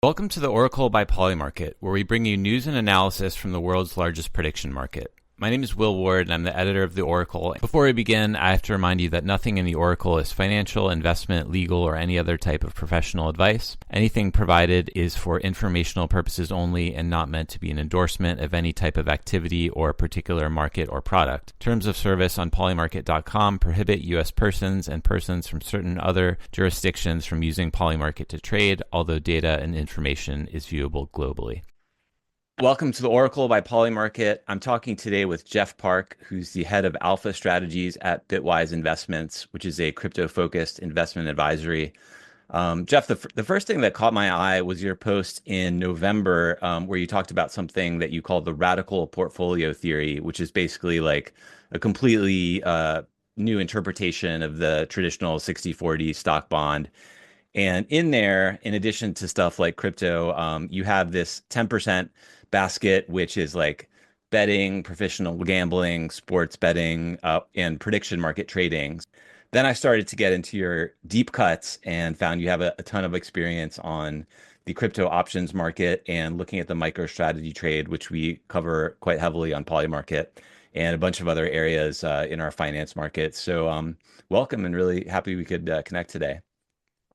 Welcome to the Oracle by Polymarket, where we bring you news and analysis from the world's largest prediction market. My name is Will Ward, and I'm the editor of the Oracle. Before we begin, I have to remind you that nothing in the Oracle is financial, investment, legal, or any other type of professional advice. Anything provided is for informational purposes only and not meant to be an endorsement of any type of activity or particular market or product. Terms of service on polymarket.com prohibit U.S. persons and persons from certain other jurisdictions from using Polymarket to trade, although data and information is viewable globally. Welcome to the Oracle by Polymarket. I'm talking today with Jeff Park, who's the head of alpha strategies at Bitwise Investments, which is a crypto-focused investment advisory. Jeff, the first thing that caught my eye was your post in November, where you talked about something that you called the radical portfolio theory, which is basically like a completely new interpretation of the traditional 60-40 stock bond. And in there, in addition to stuff like crypto, you have this 10% basket, which is like betting, professional gambling, sports betting, and prediction market trading. Then I started to get into your deep cuts and found you have a ton of experience on the crypto options market and looking at the Microstrategy Trade, which we cover quite heavily on Polymarket, and a bunch of other areas in our finance market. So welcome, and really happy we could connect today.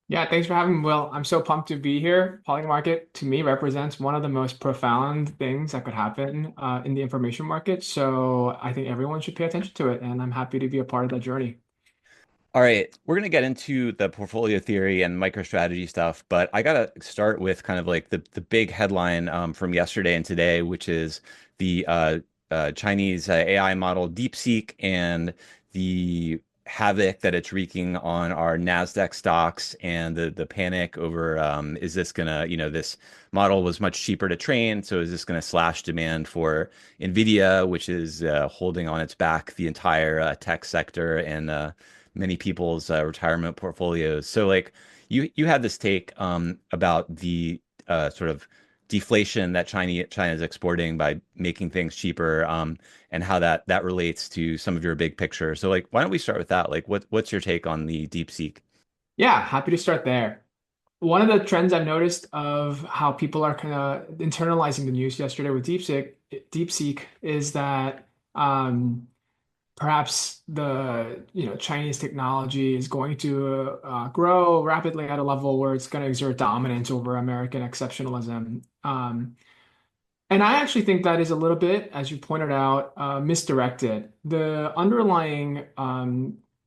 Yeah, thanks for having me, Will. I'm so pumped to be here. Polymarket, to me, represents one of the most profound things that could happen in the information market. So I think everyone should pay attention to it, and I'm happy to be a part of that journey. All right, we're going to get into the portfolio theory and MicroStrategy stuff, but I got to start with kind of like the big headline from yesterday and today, which is the Chinese AI model DeepSeek and the havoc that it's wreaking on our Nasdaq stocks and the panic over is this gonna, this model was much cheaper to train, so is this gonna slash demand for Nvidia, which is holding on its back the entire tech sector and many people's retirement portfolios. So like you had this take about the sort of deflation that China is exporting by making things cheaper, and how that relates to some of your big picture. So like, why don't we start with that? Like, what's your take on the DeepSeek? Yeah, happy to start there. One of the trends I've noticed of how people are kind of internalizing the news yesterday with DeepSeek is that perhaps the Chinese technology is going to grow rapidly at a level where it's going to exert dominance over American exceptionalism. And I actually think that is a little bit, as you pointed out, misdirected. The underlying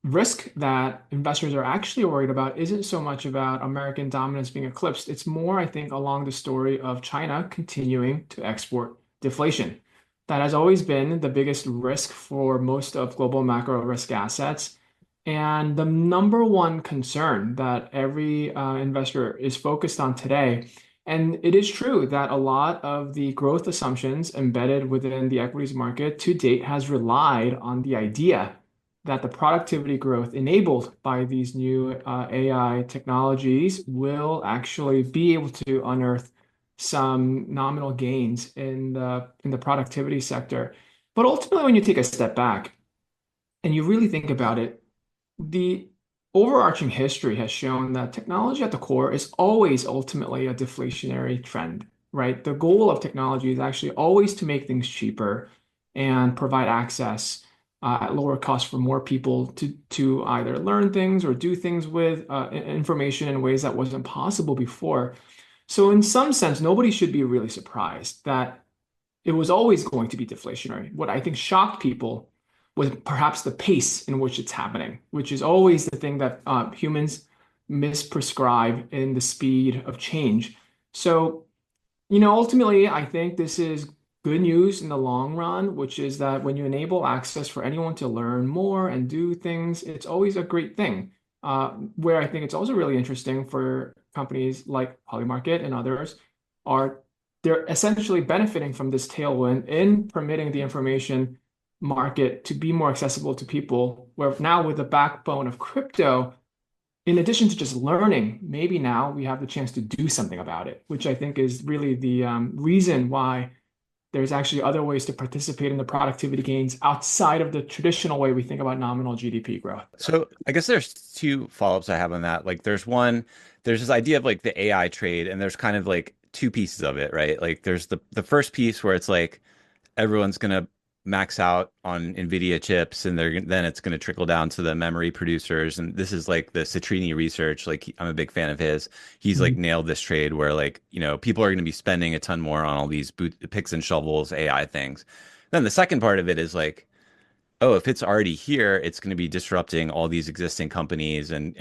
risk that investors are actually worried about isn't so much about American dominance being eclipsed. It's more, I think, along the story of China continuing to export deflation. That has always been the biggest risk for most of global macro risk assets. And the number one concern that every investor is focused on today, and it is true that a lot of the growth assumptions embedded within the equities market to date has relied on the idea that the productivity growth enabled by these new AI technologies will actually be able to unearth some nominal gains in the productivity sector. But ultimately, when you take a step back and you really think about it, the overarching history has shown that technology at the core is always ultimately a deflationary trend, right? The goal of technology is actually always to make things cheaper and provide access at lower cost for more people to either learn things or do things with information in ways that wasn't possible before. So in some sense, nobody should be really surprised that it was always going to be deflationary. What I think shocked people was perhaps the pace in which it's happening, which is always the thing that humans misprescribe in the speed of change. So, ultimately, I think this is good news in the long run, which is that when you enable access for anyone to learn more and do things, it's always a great thing. Where I think it's also really interesting for companies like Polymarket and others are they're essentially benefiting from this tailwind in permitting the information market to be more accessible to people, where now with the backbone of crypto, in addition to just learning, maybe now we have the chance to do something about it, which I think is really the reason why there's actually other ways to participate in the productivity gains outside of the traditional way we think about nominal GDP growth. So I guess there's two follow-ups I have on that. Like there's one, there's this idea of like the AI trade, and there's kind of like two pieces of it, right? Like there's the first piece where it's like everyone's gonna max out on NVIDIA chips, and then it's gonna trickle down to the memory producers. And this is like the Citrini research. Like I'm a big fan of his. He's like Mhm. nailed this trade where like, people are gonna be spending a ton more on all these picks and shovels AI things. Then the second part of it is like, oh, if it's already here, it's going to be disrupting all these existing companies and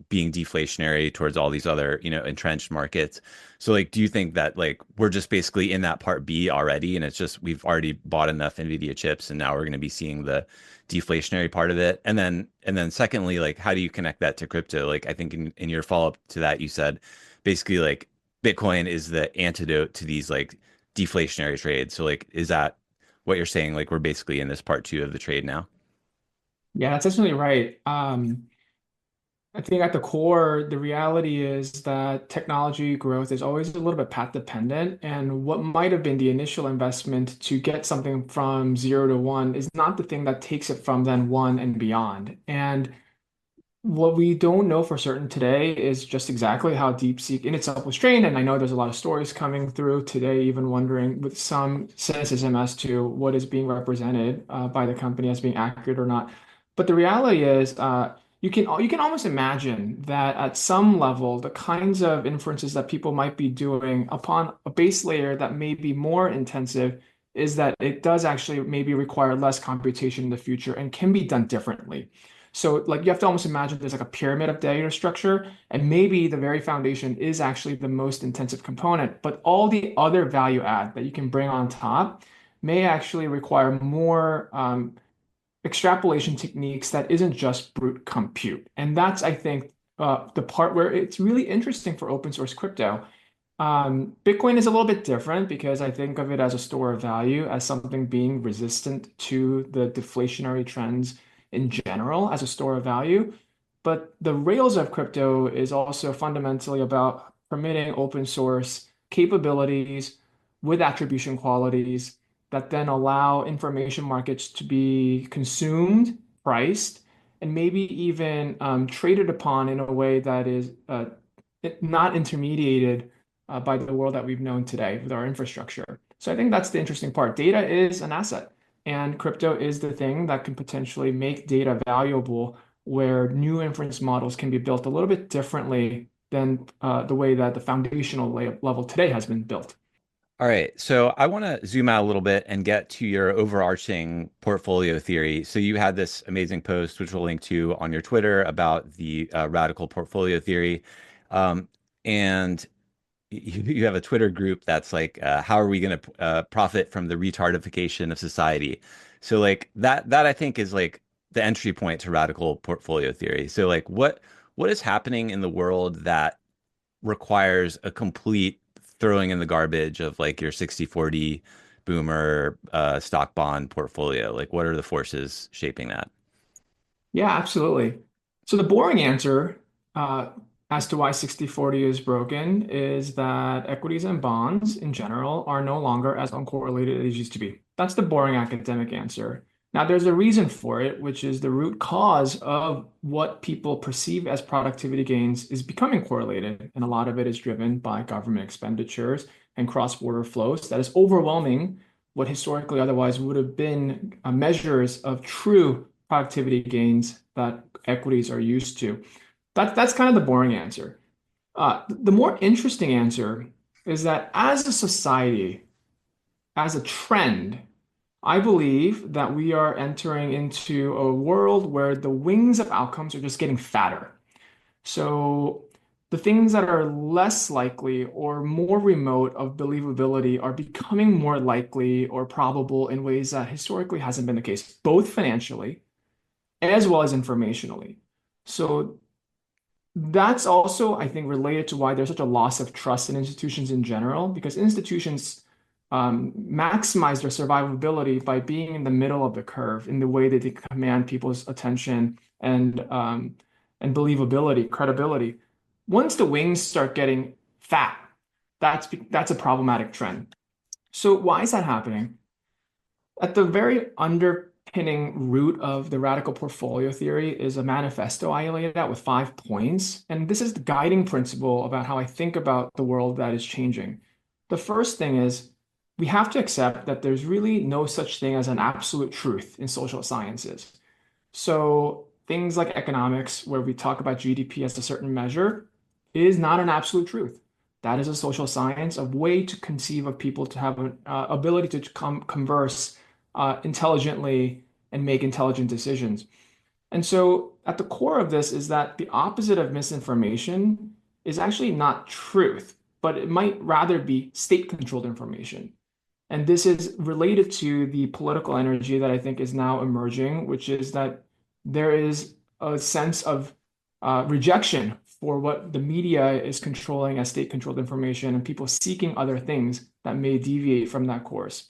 being deflationary towards all these other, entrenched markets. So like, do you think that like we're just basically in that part B already, and it's just we've already bought enough NVIDIA chips, and now we're going to be seeing the deflationary part of it? And then secondly, like how do you connect that to crypto? Like I think in your follow-up to that, you said basically like Bitcoin is the antidote to these like deflationary trades. So like, is that what you're saying? Like we're basically in this part two of the trade now. Yeah, that's definitely right. I think at the core, the reality is that technology growth is always a little bit path dependent. And what might have been the initial investment to get something from zero to one is not the thing that takes it from then one and beyond. And what we don't know for certain today is just exactly how DeepSeek in itself was trained. And I know there's a lot of stories coming through today, even wondering with some cynicism as to what is being represented by the company as being accurate or not. But the reality is, you can almost imagine that at some level, the kinds of inferences that people might be doing upon a base layer that may be more intensive is that it does actually maybe require less computation in the future and can be done differently. So like you have to almost imagine there's like a pyramid of data structure, and maybe the very foundation is actually the most intensive component, but all the other value add that you can bring on top may actually require more extrapolation techniques that isn't just brute compute. And that's, I think, the part where it's really interesting for open source crypto. Bitcoin is a little bit different because I think of it as a store of value, as something being resistant to the deflationary trends in general as a store of value. But the rails of crypto is also fundamentally about permitting open source capabilities with attribution qualities that then allow information markets to be consumed, priced, and maybe even traded upon in a way that is not intermediated by the world that we've known today with our infrastructure. So I think that's the interesting part. Data is an asset, and crypto is the thing that can potentially make data valuable, where new inference models can be built a little bit differently than the way that the foundational level today has been built. All right. So I want to zoom out a little bit and get to your overarching portfolio theory. So you had this amazing post, which we'll link to on your Twitter, about the radical portfolio theory. And you have a Twitter group that's like, how are we going to profit from the retardification of society? So like that I think is like the entry point to radical portfolio theory. So like what is happening in the world that requires a complete throwing in the garbage of like your 60/40 boomer stock bond portfolio? Like what are the forces shaping that? Yeah, absolutely. So the boring answer uh, as to why 60/40 is broken is that equities and bonds in general are no longer as uncorrelated as they used to be. That's the boring academic answer. Now, there's a reason for it, which is the root cause of what people perceive as productivity gains is becoming correlated. And a lot of it is driven by government expenditures and cross-border flows that is overwhelming what historically otherwise would have been measures of true productivity gains that equities are used to. That's kind of the boring answer. The more interesting answer is that as a society, as a trend, I believe that we are entering into a world where the wings of outcomes are just getting fatter. So the things that are less likely or more remote of believability are becoming more likely or probable in ways that historically hasn't been the case, both financially as well as informationally. So that's also, I think, related to why there's such a loss of trust in institutions in general, because institutions maximize their survivability by being in the middle of the curve in the way that they command people's attention and believability, credibility. Once the wings start getting fat, that's a problematic trend. So why is that happening? At the very underpinning root of the radical portfolio theory is a manifesto I laid out with 5 points. And this is the guiding principle about how I think about the world that is changing. The first thing is we have to accept that there's really no such thing as an absolute truth in social sciences. So things like economics, where we talk about GDP as a certain measure, is not an absolute truth. That is a social science, a way to conceive of people to have an ability to converse intelligently and make intelligent decisions. And so at the core of this is that the opposite of misinformation is actually not truth, but it might rather be state-controlled information. And this is related to the political energy that I think is now emerging, which is that there is a sense of rejection for what the media is controlling as state-controlled information and people seeking other things that may deviate from that course.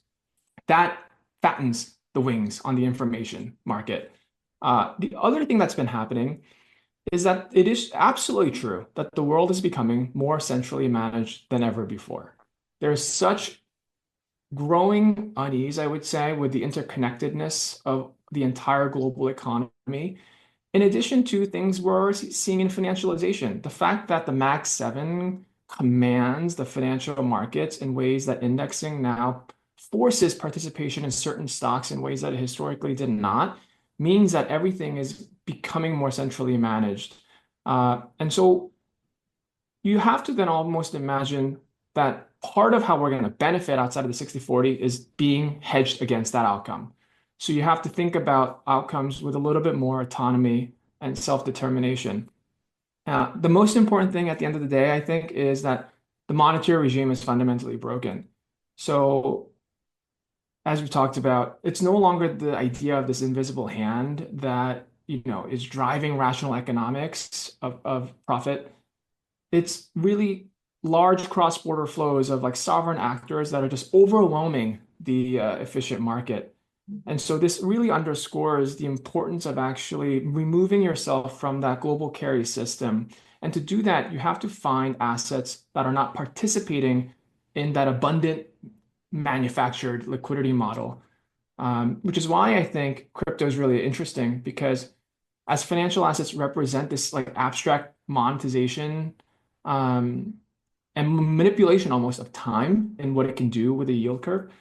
That fattens the wings on the information market. The other thing that's been happening is that it is absolutely true that the world is becoming more centrally managed than ever before. There's such growing unease, I would say, with the interconnectedness of the entire global economy. In addition to things we're seeing in financialization, the fact that the Mag 7 commands the financial markets in ways that indexing now forces participation in certain stocks in ways that it historically did not, means that everything is becoming more centrally managed. And so you have to then almost imagine that part of how we're going to benefit outside of the 60/40 is being hedged against that outcome. So you have to think about outcomes with a little bit more autonomy and self-determination. The most important thing at the end of the day, I think, is that the monetary regime is fundamentally broken. So as we talked about, it's no longer the idea of this invisible hand that, is driving rational economics of profit. It's really large cross-border flows of like sovereign actors that are just overwhelming the efficient market. And so this really underscores the importance of actually removing yourself from that global carry system. And to do that, you have to find assets that are not participating in that abundant manufactured liquidity model, which is why I think crypto is really interesting because as financial assets represent this like abstract monetization and manipulation almost of time and what it can do with a yield curve,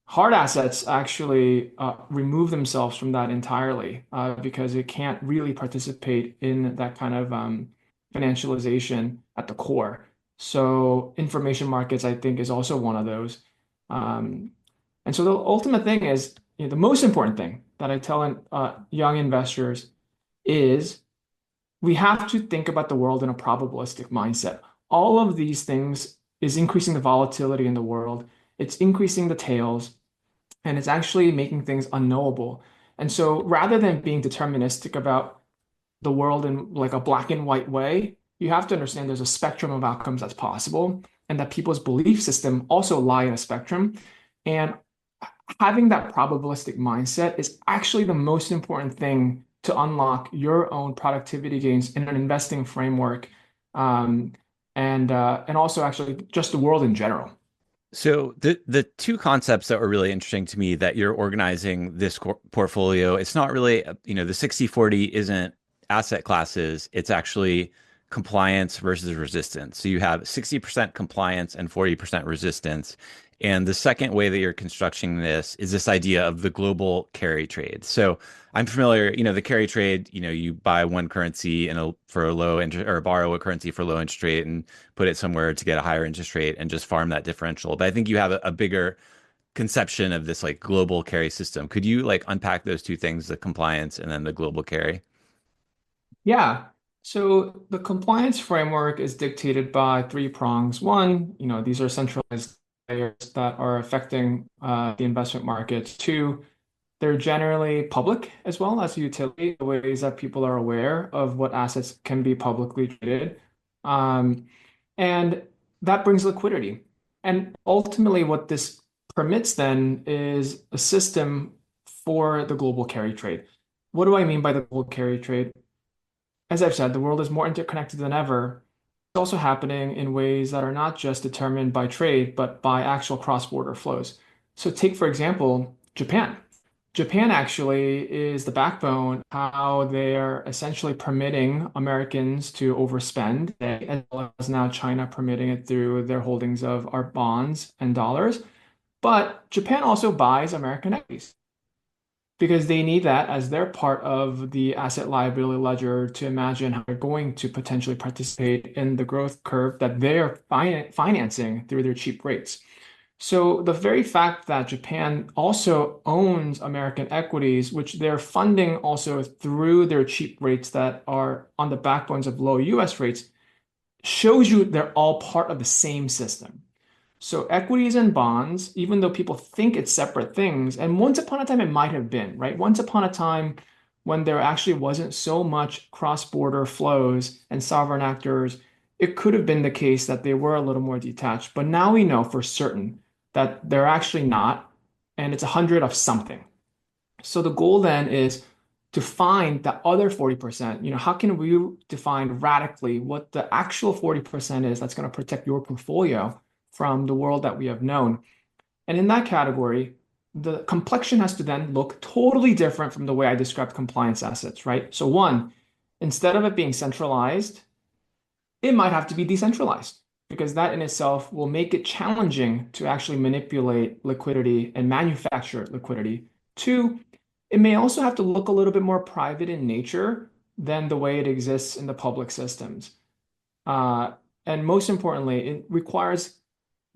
hard assets actually remove themselves from that entirely because it can't really participate in that kind of financialization at the core. So information markets, I think, is also one of those. Um, and so the ultimate thing is, the most important thing that I tell young investors is we have to think about the world in a probabilistic mindset. All of these things is increasing the volatility in the world. It's increasing the tails, and it's actually making things unknowable. And so rather than being deterministic about the world in like a black and white way, you have to understand there's a spectrum of outcomes that's possible, and that people's belief system also lie in a spectrum. And having that probabilistic mindset is actually the most important thing to unlock your own productivity gains in an investing framework, um, and also actually just the world in general. So the two concepts that were really interesting to me that you're organizing this portfolio, it's not really, the 60/40 isn't asset classes, it's actually compliance versus resistance. So you have 60% compliance and 40% resistance. And the second way that you're constructing this is this idea of the global carry trade. So I'm familiar, the carry trade, you buy one currency for a low interest or borrow a currency for low interest rate and put it somewhere to get a higher interest rate and just farm that differential. But I think you have a bigger conception of this like global carry system. Could you like unpack those two things, the compliance and then the global carry? Yeah. So the compliance framework is dictated by three prongs. One, these are centralized layers that are affecting the investment markets. Two, they're generally public as well as a utility, the ways that people are aware of what assets can be publicly traded. Um, and that brings liquidity. And ultimately, what this permits then is a system for the global carry trade. What do I mean by the global carry trade? As I've said, the world is more interconnected than ever. also happening in ways that are not just determined by trade, but by actual cross-border flows. So take, for example, Japan. Japan actually is the backbone how they're essentially permitting Americans to overspend, as well as now China permitting it through their holdings of our bonds and dollars. But Japan also buys American equities because they need that as their part of the asset liability ledger to imagine how they're going to potentially participate in the growth curve that they're financing through their cheap rates. So the very fact that Japan also owns American equities, which they're funding also through their cheap rates that are on the backbones of low US rates, shows you they're all part of the same system. So equities and bonds, even though people think it's separate things, and once upon a time it might have been, right? Once upon a time when there actually wasn't so much cross-border flows and sovereign actors, it could have been the case that they were a little more detached. But now we know for certain that they're actually not, and it's 100 of something. So the goal then is to find that other 40%. How can we define radically what the actual 40% is that's going to protect your portfolio from the world that we have known? And in that category, the complexion has to then look totally different from the way I described compliance assets, right? So one, instead of it being centralized, it might have to be decentralized because that in itself will make it challenging to actually manipulate liquidity and manufacture liquidity. Two, it may also have to look a little bit more private in nature than the way it exists in the public systems. Uh, and most importantly, it requires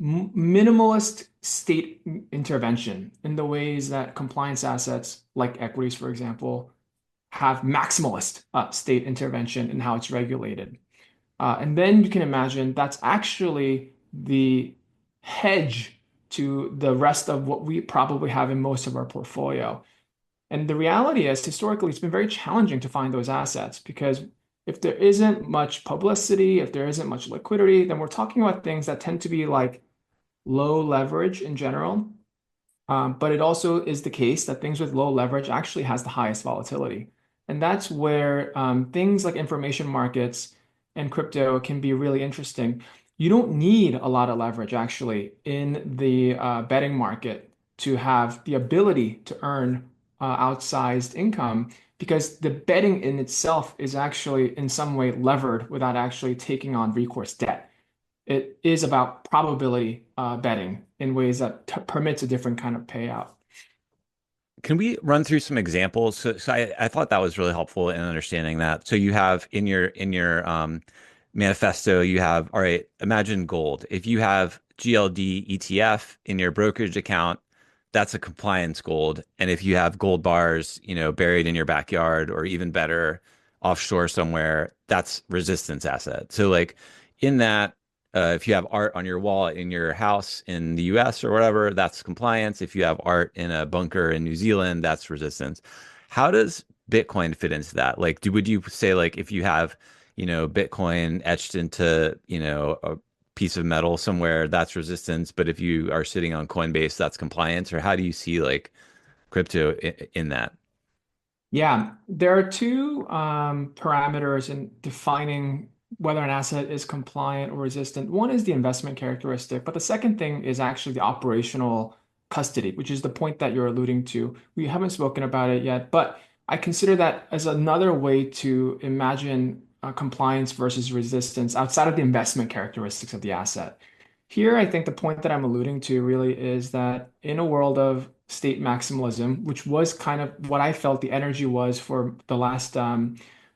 minimalist state intervention in the ways that compliance assets, like equities, for example, have maximalist state intervention in how it's regulated. And then you can imagine that's actually the hedge to the rest of what we probably have in most of our portfolio. And the reality is, historically, it's been very challenging to find those assets because if there isn't much publicity, if there isn't much liquidity, then we're talking about things that tend to be like low leverage in general. But it also is the case that things with low leverage actually has the highest volatility. And that's where things like information markets and crypto can be really interesting. You don't need a lot of leverage actually in the betting market to have the ability to earn outsized income because the betting in itself is actually in some way levered without actually taking on recourse debt. It is about probability betting in ways that permits a different kind of payout. Can we run through some examples? I thought that was really helpful in understanding that. So you have in your manifesto, you have, all right, imagine gold. If you have GLD ETF in your brokerage account, that's a compliance gold. And if you have gold bars, buried in your backyard or even better, offshore somewhere, that's resistance asset. So like in that, if you have art on your wall in your house in the US or whatever, that's compliance. If you have art in a bunker in New Zealand, that's resistance. How does Bitcoin fit into that? Like, would you say like if you have, Bitcoin etched into, a piece of metal somewhere, that's resistance, but if you are sitting on Coinbase, that's compliance? Or how do you see like crypto in that? Yeah, there are two parameters in defining whether an asset is compliant or resistant. One is the investment characteristic, but the second thing is actually the operational custody, which is the point that you're alluding to. We haven't spoken about it yet, but I consider that as another way to imagine compliance versus resistance outside of the investment characteristics of the asset. Here, I think the point that I'm alluding to really is that in a world of state maximalism, which was kind of what I felt the energy was for the last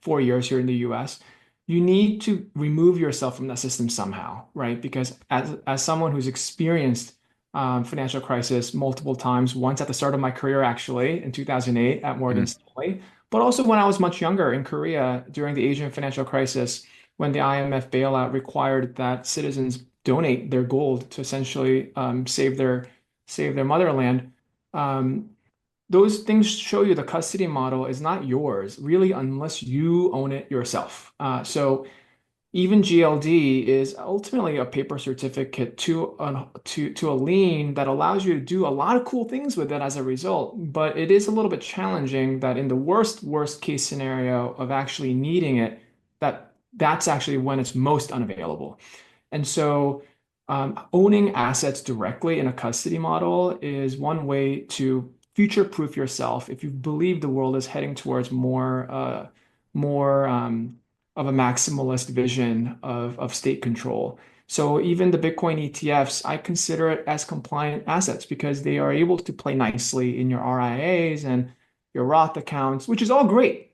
4 years here in the US, you need to remove yourself from that system somehow, right? Because as someone who's experienced financial crisis multiple times, once at the start of my career, actually, in 2008 at Morgan Mhm. Stanley, but also when I was much younger in Korea during the Asian financial crisis, when the IMF bailout required that citizens donate their gold to essentially save their motherland. Um, those things show you the custody model is not yours, really, unless you own it yourself. So even GLD is ultimately a paper certificate to a lien that allows you to do a lot of cool things with it as a result. But it is a little bit challenging that in the worst case scenario of actually needing it, that that's actually when it's most unavailable. And so, owning assets directly in a custody model is one way to future-proof yourself if you believe the world is heading towards more of a maximalist vision of state control. So even the Bitcoin ETFs, I consider it as compliant assets because they are able to play nicely in your RIAs and your Roth accounts, which is all great.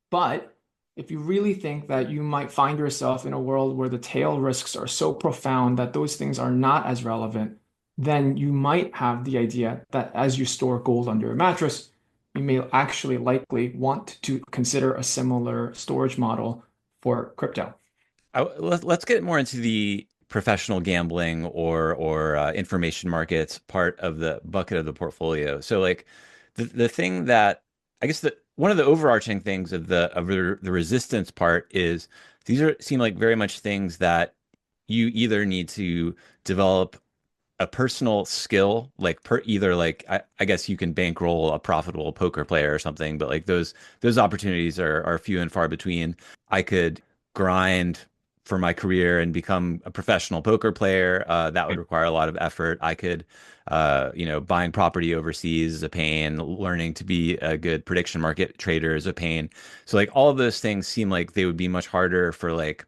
But if you really think that you might find yourself in a world where the tail risks are so profound that those things are not as relevant, then you might have the idea that as you store gold under your mattress, you may actually likely want to consider a similar storage model for crypto. Let's get more into the professional gambling or information markets part of the bucket of the portfolio. So like the thing that I guess the one of the overarching things of the resistance part is these are seem like very much things that you either need to develop a personal skill, like either like I guess you can bankroll a profitable poker player or something, but like those opportunities are few and far between. I could grind for my career and become a professional poker player. That would require a lot of effort. I could, buying property overseas is a pain. Learning to be a good prediction market trader is a pain. So like all of those things seem like they would be much harder for like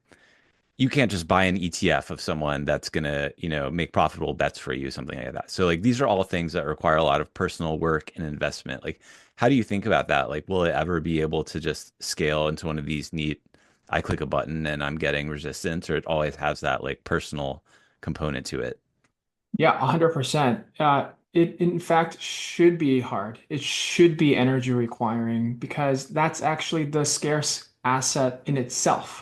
you can't just buy an ETF of someone that's gonna, make profitable bets for you, something like that. So like these are all things that require a lot of personal work and investment. Like, how do you think about that? Like, will it ever be able to just scale into one of these neat, I click a button and I'm getting resistance, or it always has that like personal component to it? Yeah, 100%. It in fact should be hard. It should be energy requiring because that's actually the scarce asset in itself.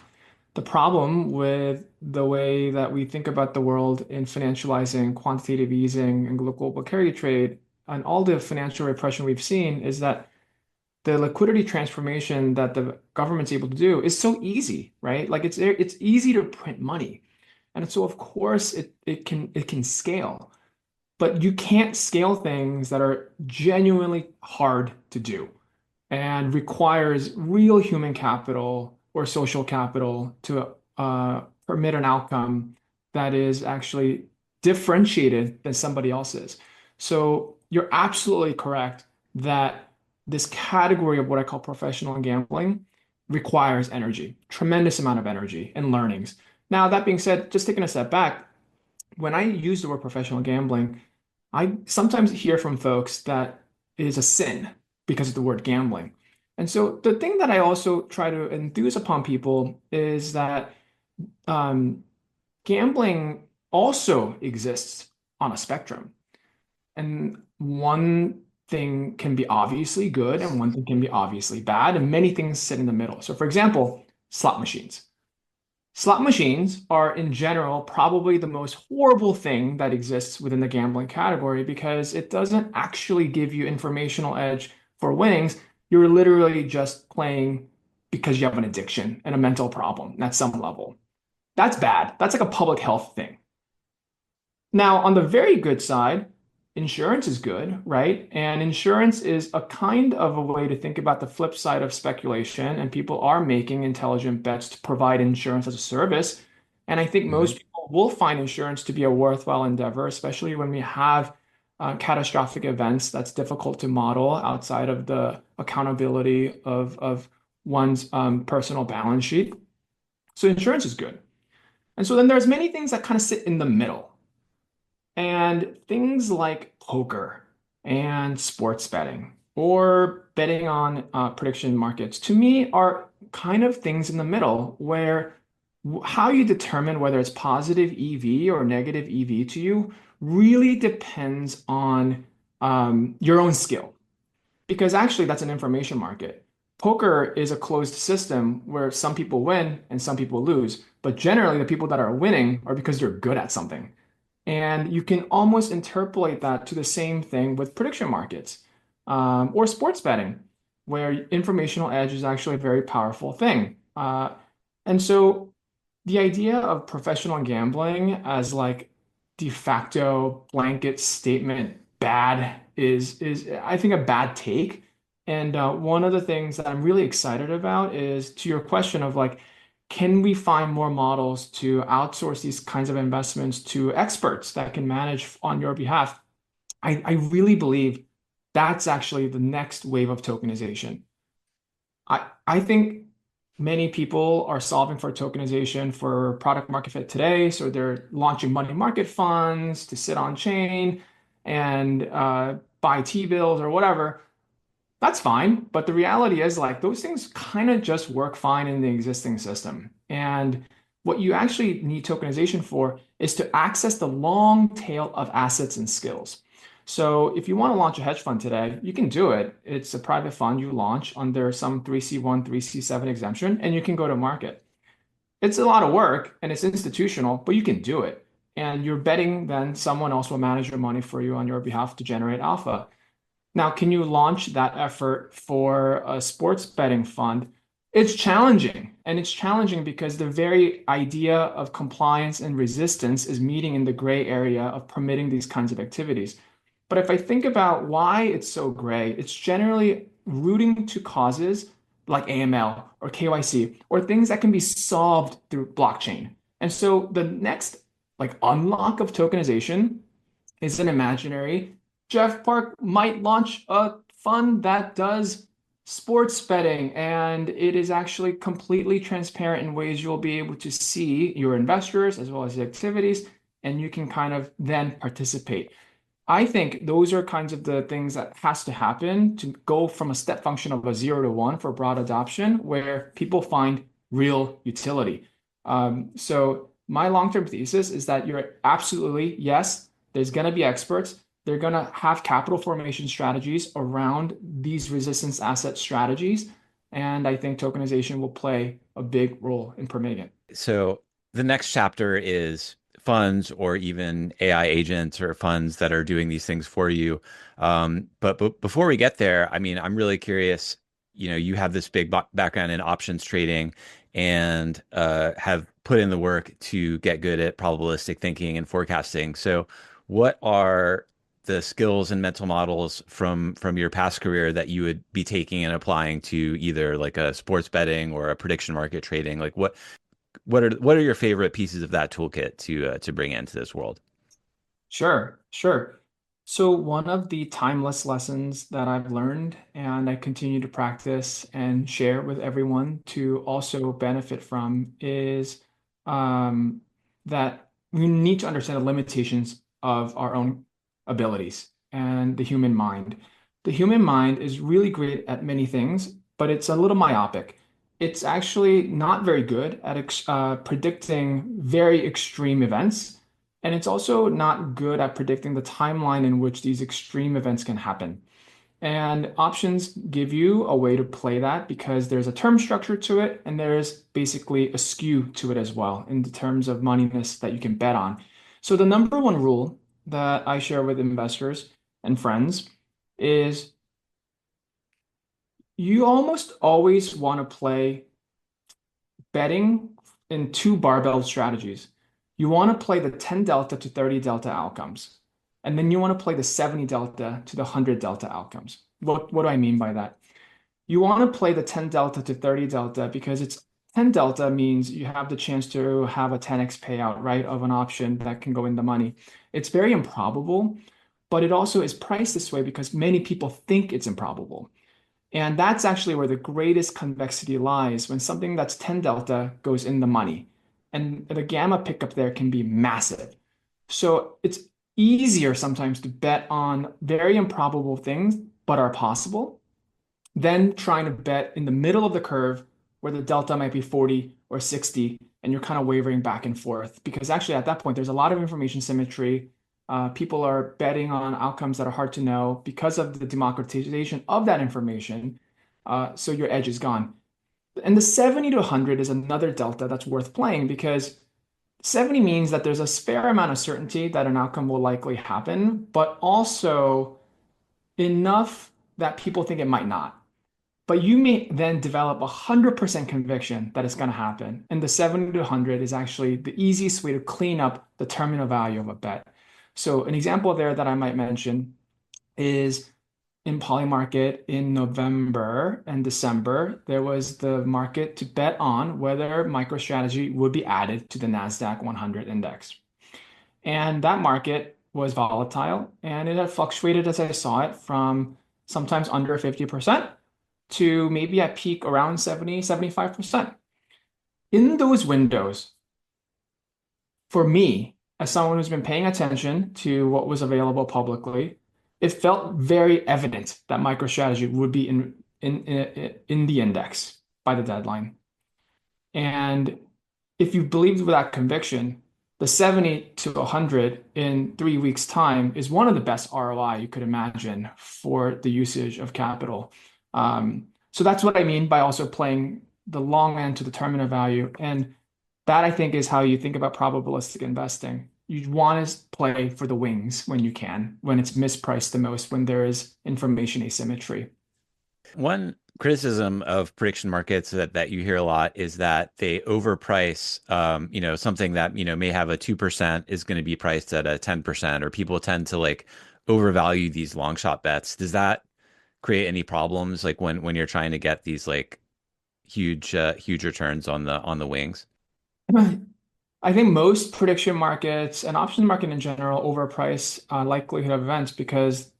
The problem with the way that we think about the world in financializing, quantitative easing, and global carry trade, and all the financial repression we've seen is that the liquidity transformation that the government's able to do is so easy, right? Like it's easy to print money. And so of course it can scale, but you can't scale things that are genuinely hard to do and requires real human capital or social capital to permit an outcome that is actually differentiated than somebody else's. So you're absolutely correct that this category of what I call professional gambling requires energy, tremendous amount of energy and learnings. Now, that being said, just taking a step back, when I use the word professional gambling, I sometimes hear from folks that it is a sin because of the word gambling. And so the thing that I also try to enthuse upon people is that um, gambling also exists on a spectrum. And one thing can be obviously good and one thing can be obviously bad, and many things sit in the middle. So, for example, slot machines. Slot machines are, in general, probably the most horrible thing that exists within the gambling category because it doesn't actually give you informational edge for winnings. You're literally just playing because you have an addiction and a mental problem at some level. That's bad. That's like a public health thing. Now, on the very good side, insurance is good, right? And insurance is a kind of a way to think about the flip side of speculation, and people are making intelligent bets to provide insurance as a service. And I think Hmm. most people will find insurance to be a worthwhile endeavor, especially when we have catastrophic events that's difficult to model outside of the accountability of one's personal balance sheet. So insurance is good. And so then there's many things that kind of sit in the middle. And things like poker and sports betting or betting on prediction markets to me are kind of things in the middle where how you determine whether it's positive EV or negative EV to you really depends on your own skill. Because actually, that's an information market. Poker is a closed system where some people win and some people lose. But generally, the people that are winning are because they're good at something. And you can almost interpolate that to the same thing with prediction markets or sports betting, where informational edge is actually a very powerful thing. And so the idea of professional gambling as like de facto blanket statement bad is I think a bad take. And one of the things that I'm really excited about is to your question of like, can we find more models to outsource these kinds of investments to experts that can manage on your behalf? I really believe that's actually the next wave of tokenization. I think many people are solving for tokenization for product market fit today. So they're launching money market funds to sit on chain and buy T-bills or whatever. That's fine. But the reality is, like, those things kind of just work fine in the existing system. And what you actually need tokenization for is to access the long tail of assets and skills. So if you want to launch a hedge fund today, you can do it. It's a private fund you launch under some 3C1, 3C7 exemption, and you can go to market. It's a lot of work and it's institutional, but you can do it. And you're betting then someone else will manage your money for you on your behalf to generate alpha. Now, can you launch that effort for a sports betting fund? It's challenging. And it's challenging because the very idea of compliance and resistance is meeting in the gray area of permitting these kinds of activities. But if I think about why it's so gray, it's generally rooting to causes like AML or KYC or things that can be solved through blockchain. And so the next like unlock of tokenization is an imaginary. Jeff Park might launch a fund that does sports betting, and it is actually completely transparent in ways you'll be able to see your investors as well as the activities, and you can kind of then participate. I think those are kinds of the things that has to happen to go from a step function of a 0 to 1 for broad adoption, where people find real utility. So my long-term thesis is that you're absolutely, yes, there's going to be experts. They're going to have capital formation strategies around these resistance asset strategies. And I think tokenization will play a big role in permitting it. So the next chapter is funds or even AI agents or funds that are doing these things for you. But before we get there, I mean, I'm really curious. You have this big background in options trading and have put in the work to get good at probabilistic thinking and forecasting. So, what are the skills and mental models from your past career that you would be taking and applying to either like a sports betting or a prediction market trading? Like what are your favorite pieces of that toolkit to bring into this world? Sure, sure. So one of the timeless lessons that I've learned and I continue to practice and share with everyone to also benefit from is um, that we need to understand the limitations of our own abilities and the human mind. The human mind is really great at many things, but it's a little myopic. It's actually not very good at predicting very extreme events. And it's also not good at predicting the timeline in which these extreme events can happen. And options give you a way to play that because there's a term structure to it, and there's basically a skew to it as well in the terms of moneyness that you can bet on. So the number one rule that I share with investors and friends is you almost always want to play betting in two barbell strategies. You want to play the 10 delta to 30 delta outcomes. And then you want to play the 70 delta to the 100 delta outcomes. What do I mean by that? You want to play the 10 delta to 30 delta because it's 10 delta means you have the chance to have a 10x payout, right, of an option that can go in the money. It's very improbable, but it also is priced this way because many people think it's improbable. And that's actually where the greatest convexity lies when something that's 10 delta goes in the money. And the gamma pickup there can be massive. So it's easier sometimes to bet on very improbable things, but are possible, than trying to bet in the middle of the curve where the delta might be 40 or 60, and you're kind of wavering back and forth. Because actually, at that point, there's a lot of information symmetry. People are betting on outcomes that are hard to know because of the democratization of that information. So your edge is gone. And the 70 to 100 is another delta that's worth playing because 70 means that there's a fair amount of certainty that an outcome will likely happen, but also enough that people think it might not. But you may then develop 100% conviction that it's going to happen. And the 70 to 100 is actually the easiest way to clean up the terminal value of a bet. So an example there that I might mention is in Polymarket in November and December, there was the market to bet on whether MicroStrategy would be added to the NASDAQ 100 index. And that market was volatile and it had fluctuated as I saw it from sometimes under 50% to maybe at peak around 70, 75%. In those windows, for me, as someone who's been paying attention to what was available publicly, it felt very evident that MicroStrategy would be in the index by the deadline. And if you believed with that conviction, the 70 to 100 in 3 weeks' time is one of the best ROI you could imagine for the usage of capital. So that's what I mean by also playing the long end to determine a value. And that I think is how you think about probabilistic investing. You want to play for the wings when you can, when it's mispriced the most, when there is information asymmetry. One criticism of prediction markets that you hear a lot is that they overprice, something that, may have a 2% is going to be priced at a 10%, or people tend to like overvalue these long shot bets. Does that create any problems like when you're trying to get these like huge returns on the wings? I think most prediction markets and options market in general overprice likelihood of events because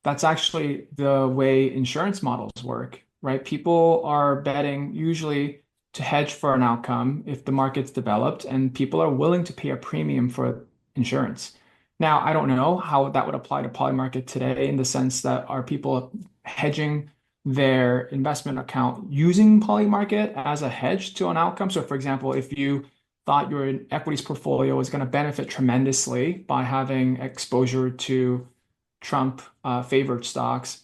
that's actually the way insurance models work, right? People are betting usually to hedge for an outcome if the market's developed, and people are willing to pay a premium for insurance. Now, I don't know how that would apply to Polymarket today in the sense that are people hedging their investment account using Polymarket as a hedge to an outcome? So, for example, if you thought your equities portfolio was going to benefit tremendously by having exposure to Trump favored stocks,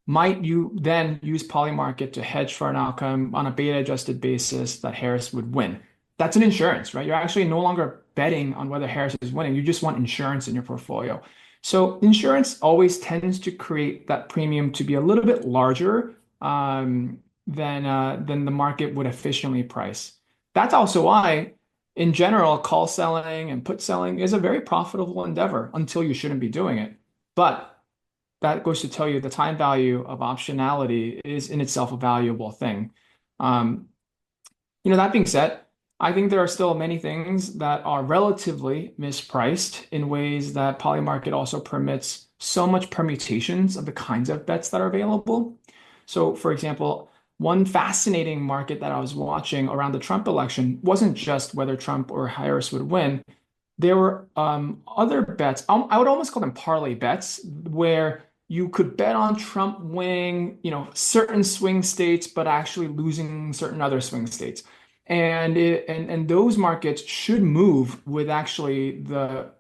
might you then use Polymarket to hedge for an outcome on a beta adjusted basis that Harris would win? That's an insurance, right? You're actually no longer betting on whether Harris is winning. You just want insurance in your portfolio. So insurance always tends to create that premium to be a little bit larger than the market would efficiently price. That's also why, in general, call selling and put selling is a very profitable endeavor until you shouldn't be doing it. But that goes to tell you the time value of optionality is in itself a valuable thing. Um, that being said, I think there are still many things that are relatively mispriced in ways that Polymarket also permits so much permutations of the kinds of bets that are available. So, for example, one fascinating market that I was watching around the Trump election wasn't just whether Trump or Harris would win. There were other bets. I would almost call them parlay bets, where you could bet on Trump winning, certain swing states, but actually losing certain other swing states. And those markets should move with actually the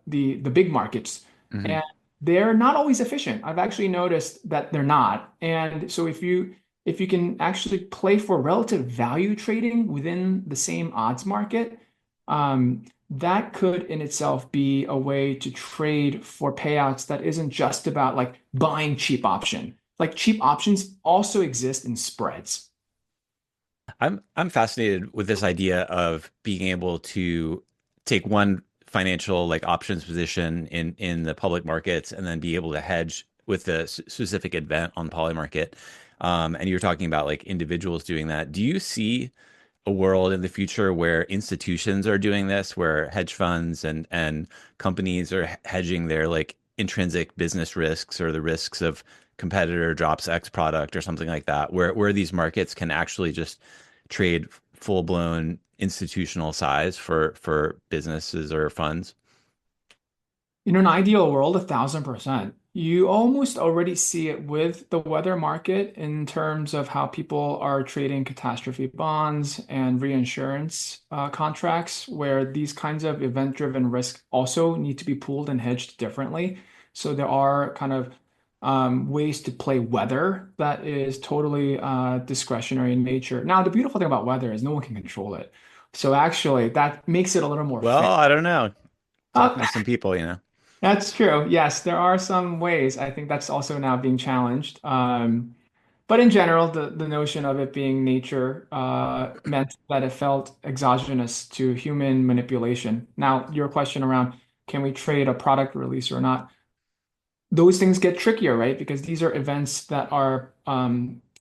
big markets. Hmm. And they're not always efficient. I've actually noticed that they're not. And so if you can actually play for relative value trading within the same odds market, that could in itself be a way to trade for payouts that isn't just about like buying cheap option. Like cheap options also exist in spreads. I'm fascinated with this idea of being able to take one financial like options position in the public markets and then be able to hedge with the specific event on the poly market. And you're talking about like individuals doing that. Do you see a world in the future where institutions are doing this, where hedge funds and companies are hedging their like intrinsic business risks or the risks of competitor drops X product or something like that, where these markets can actually just trade full blown institutional size for businesses or funds? In an ideal world, 1,000%. You almost already see it with the weather market in terms of how people are trading catastrophe bonds and reinsurance contracts, where these kinds of event-driven risk also need to be pooled and hedged differently. So there are kind of ways to play weather that is totally discretionary in nature. Now, the beautiful thing about weather is no one can control it. So actually, that makes it a little more Well, fair. I don't know. Uh, Talking to some people. That's true. Yes, there are some ways. I think that's also now being challenged. But in general, the notion of it being nature meant that it felt exogenous to human manipulation. Now, your question around can we trade a product release or not? those things get trickier, right? Because these are events that are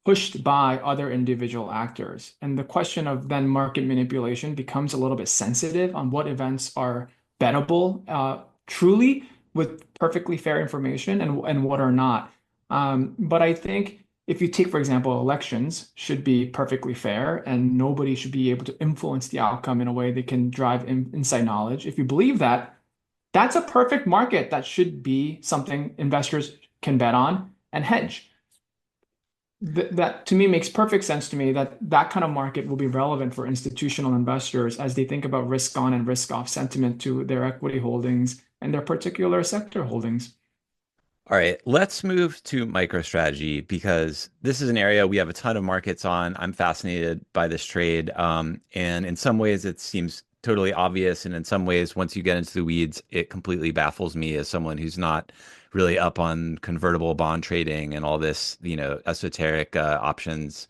pushed by other individual actors. And the question of then market manipulation becomes a little bit sensitive on what events are bettable truly with perfectly fair information and what are not. But I think if you take, for example, elections should be perfectly fair and nobody should be able to influence the outcome in a way that can drive inside knowledge. If you believe that, that's a perfect market that should be something investors can bet on and hedge. That to me makes perfect sense to me that that kind of market will be relevant for institutional investors as they think about risk on and risk off sentiment to their equity holdings and their particular sector holdings. All right, let's move to MicroStrategy because this is an area we have a ton of markets on. I'm fascinated by this trade. And in some ways, it seems totally obvious. And in some ways, once you get into the weeds, it completely baffles me as someone who's not really up on convertible bond trading and all this, esoteric options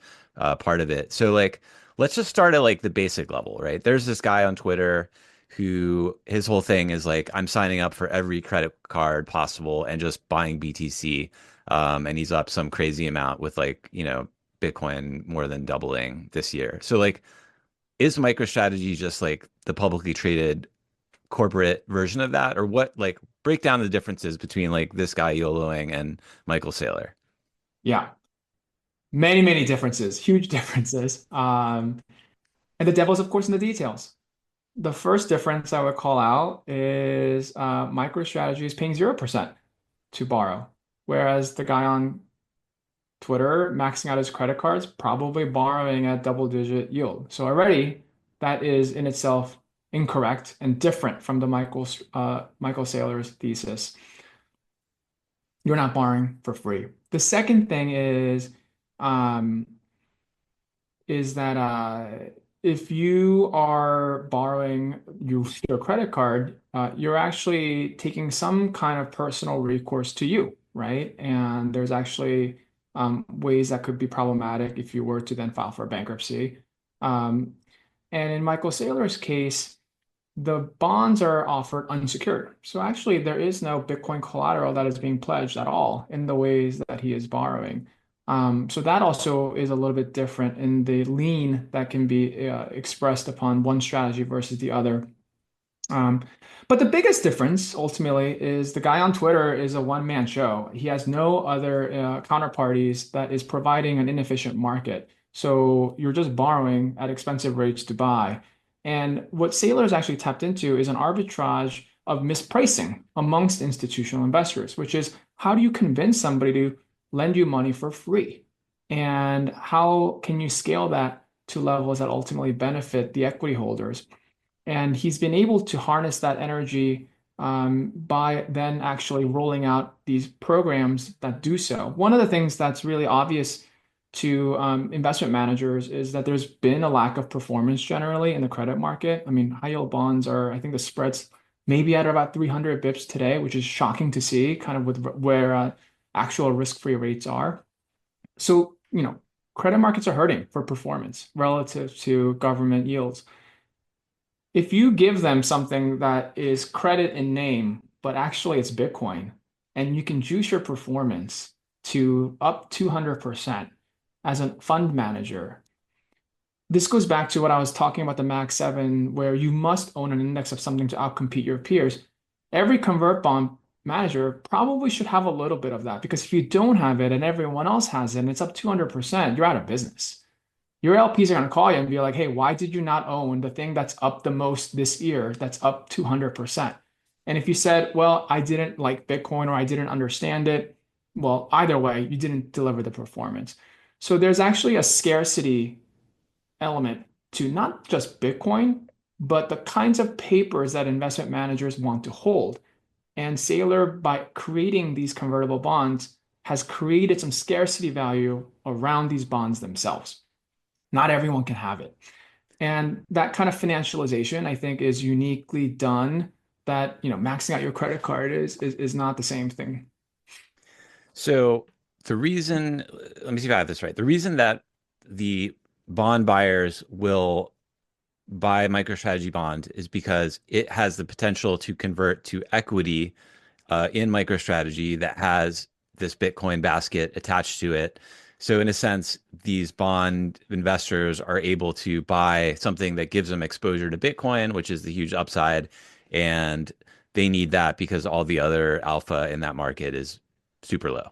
part of it. So, like, let's just start at like the basic level, right? There's this guy on Twitter who his whole thing is like, I'm signing up for every credit card possible and just buying BTC. And he's up some crazy amount with like, Bitcoin more than doubling this year. So like, is MicroStrategy just like the publicly traded corporate version of that? Or what, like, break down the differences between like this guy YOLOing and Michael Saylor? Yeah, many, many differences, huge differences. And the devil's, of course, in the details. The first difference I would call out is MicroStrategy is paying 0% to borrow, whereas the guy on Twitter maxing out his credit cards, probably borrowing at double-digit yield. So already that is in itself incorrect and different from the Michael Saylor's thesis. You're not borrowing for free. The second thing um, is that if you are borrowing your credit card, you're actually taking some kind of personal recourse to you, right? And there's actually ways that could be problematic if you were to then file for bankruptcy. Um, and in Michael Saylor's case, the bonds are offered unsecured. So actually, there is no Bitcoin collateral that is being pledged at all in the ways that he is borrowing. So that also is a little bit different in the lien that can be expressed upon one strategy versus the other. Um, but the biggest difference ultimately is the guy on Twitter is a one-man show. He has no other counterparties that is providing an inefficient market. So you're just borrowing at expensive rates to buy. And what Saylor has actually tapped into is an arbitrage of mispricing amongst institutional investors, which is how do you convince somebody to lend you money for free? And how can you scale that to levels that ultimately benefit the equity holders? And he's been able to harness that energy by then actually rolling out these programs that do so. One of the things that's really obvious to investment managers is that there's been a lack of performance generally in the credit market. I mean, high yield bonds are, I think the spreads maybe at about 300 bips today, which is shocking to see, kind of with where actual risk-free rates are. So, credit markets are hurting for performance relative to government yields. If you give them something that is credit in name, but actually it's Bitcoin, and you can juice your performance to up 200% as a fund manager, this goes back to what I was talking about the Mag 7, where you must own an index of something to outcompete your peers. Every convert bond manager probably should have a little bit of that because if you don't have it and everyone else has it and it's up 200%, you're out of business. Your LPs are going to call you and be like, hey, why did you not own the thing that's up the most this year, that's up 200%? And if you said, well, I didn't like Bitcoin or I didn't understand it, well, either way, you didn't deliver the performance. So there's actually a scarcity element to not just Bitcoin, but the kinds of papers that investment managers want to hold. And Saylor, by creating these convertible bonds, has created some scarcity value around these bonds themselves. Not everyone can have it. And that kind of financialization, I think, is uniquely done that, maxing out your credit card is not the same thing. So the reason, let me see if I have this right. The reason that the bond buyers will buy MicroStrategy bond is because it has the potential to convert to equity in MicroStrategy that has this Bitcoin basket attached to it. So in a sense, these bond investors are able to buy something that gives them exposure to Bitcoin, which is the huge upside, and they need that because all the other alpha in that market is super low.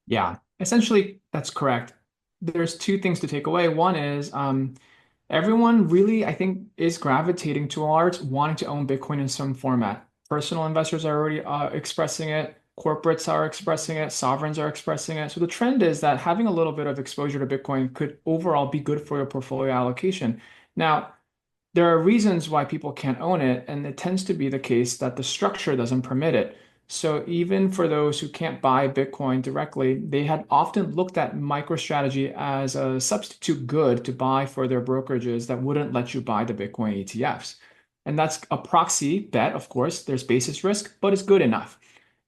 Yeah, essentially, that's correct. There's two things to take away. One is everyone really, I think, is gravitating towards wanting to own Bitcoin in some format. Personal investors are already expressing it, corporates are expressing it, sovereigns are expressing it. So the trend is that having a little bit of exposure to Bitcoin could overall be good for your portfolio allocation. Now, there are reasons why people can't own it, and it tends to be the case that the structure doesn't permit it. So even for those who can't buy Bitcoin directly, they had often looked at MicroStrategy as a substitute good to buy for their brokerages that wouldn't let you buy the Bitcoin ETFs. And that's a proxy bet, of course. There's basis risk, but it's good enough.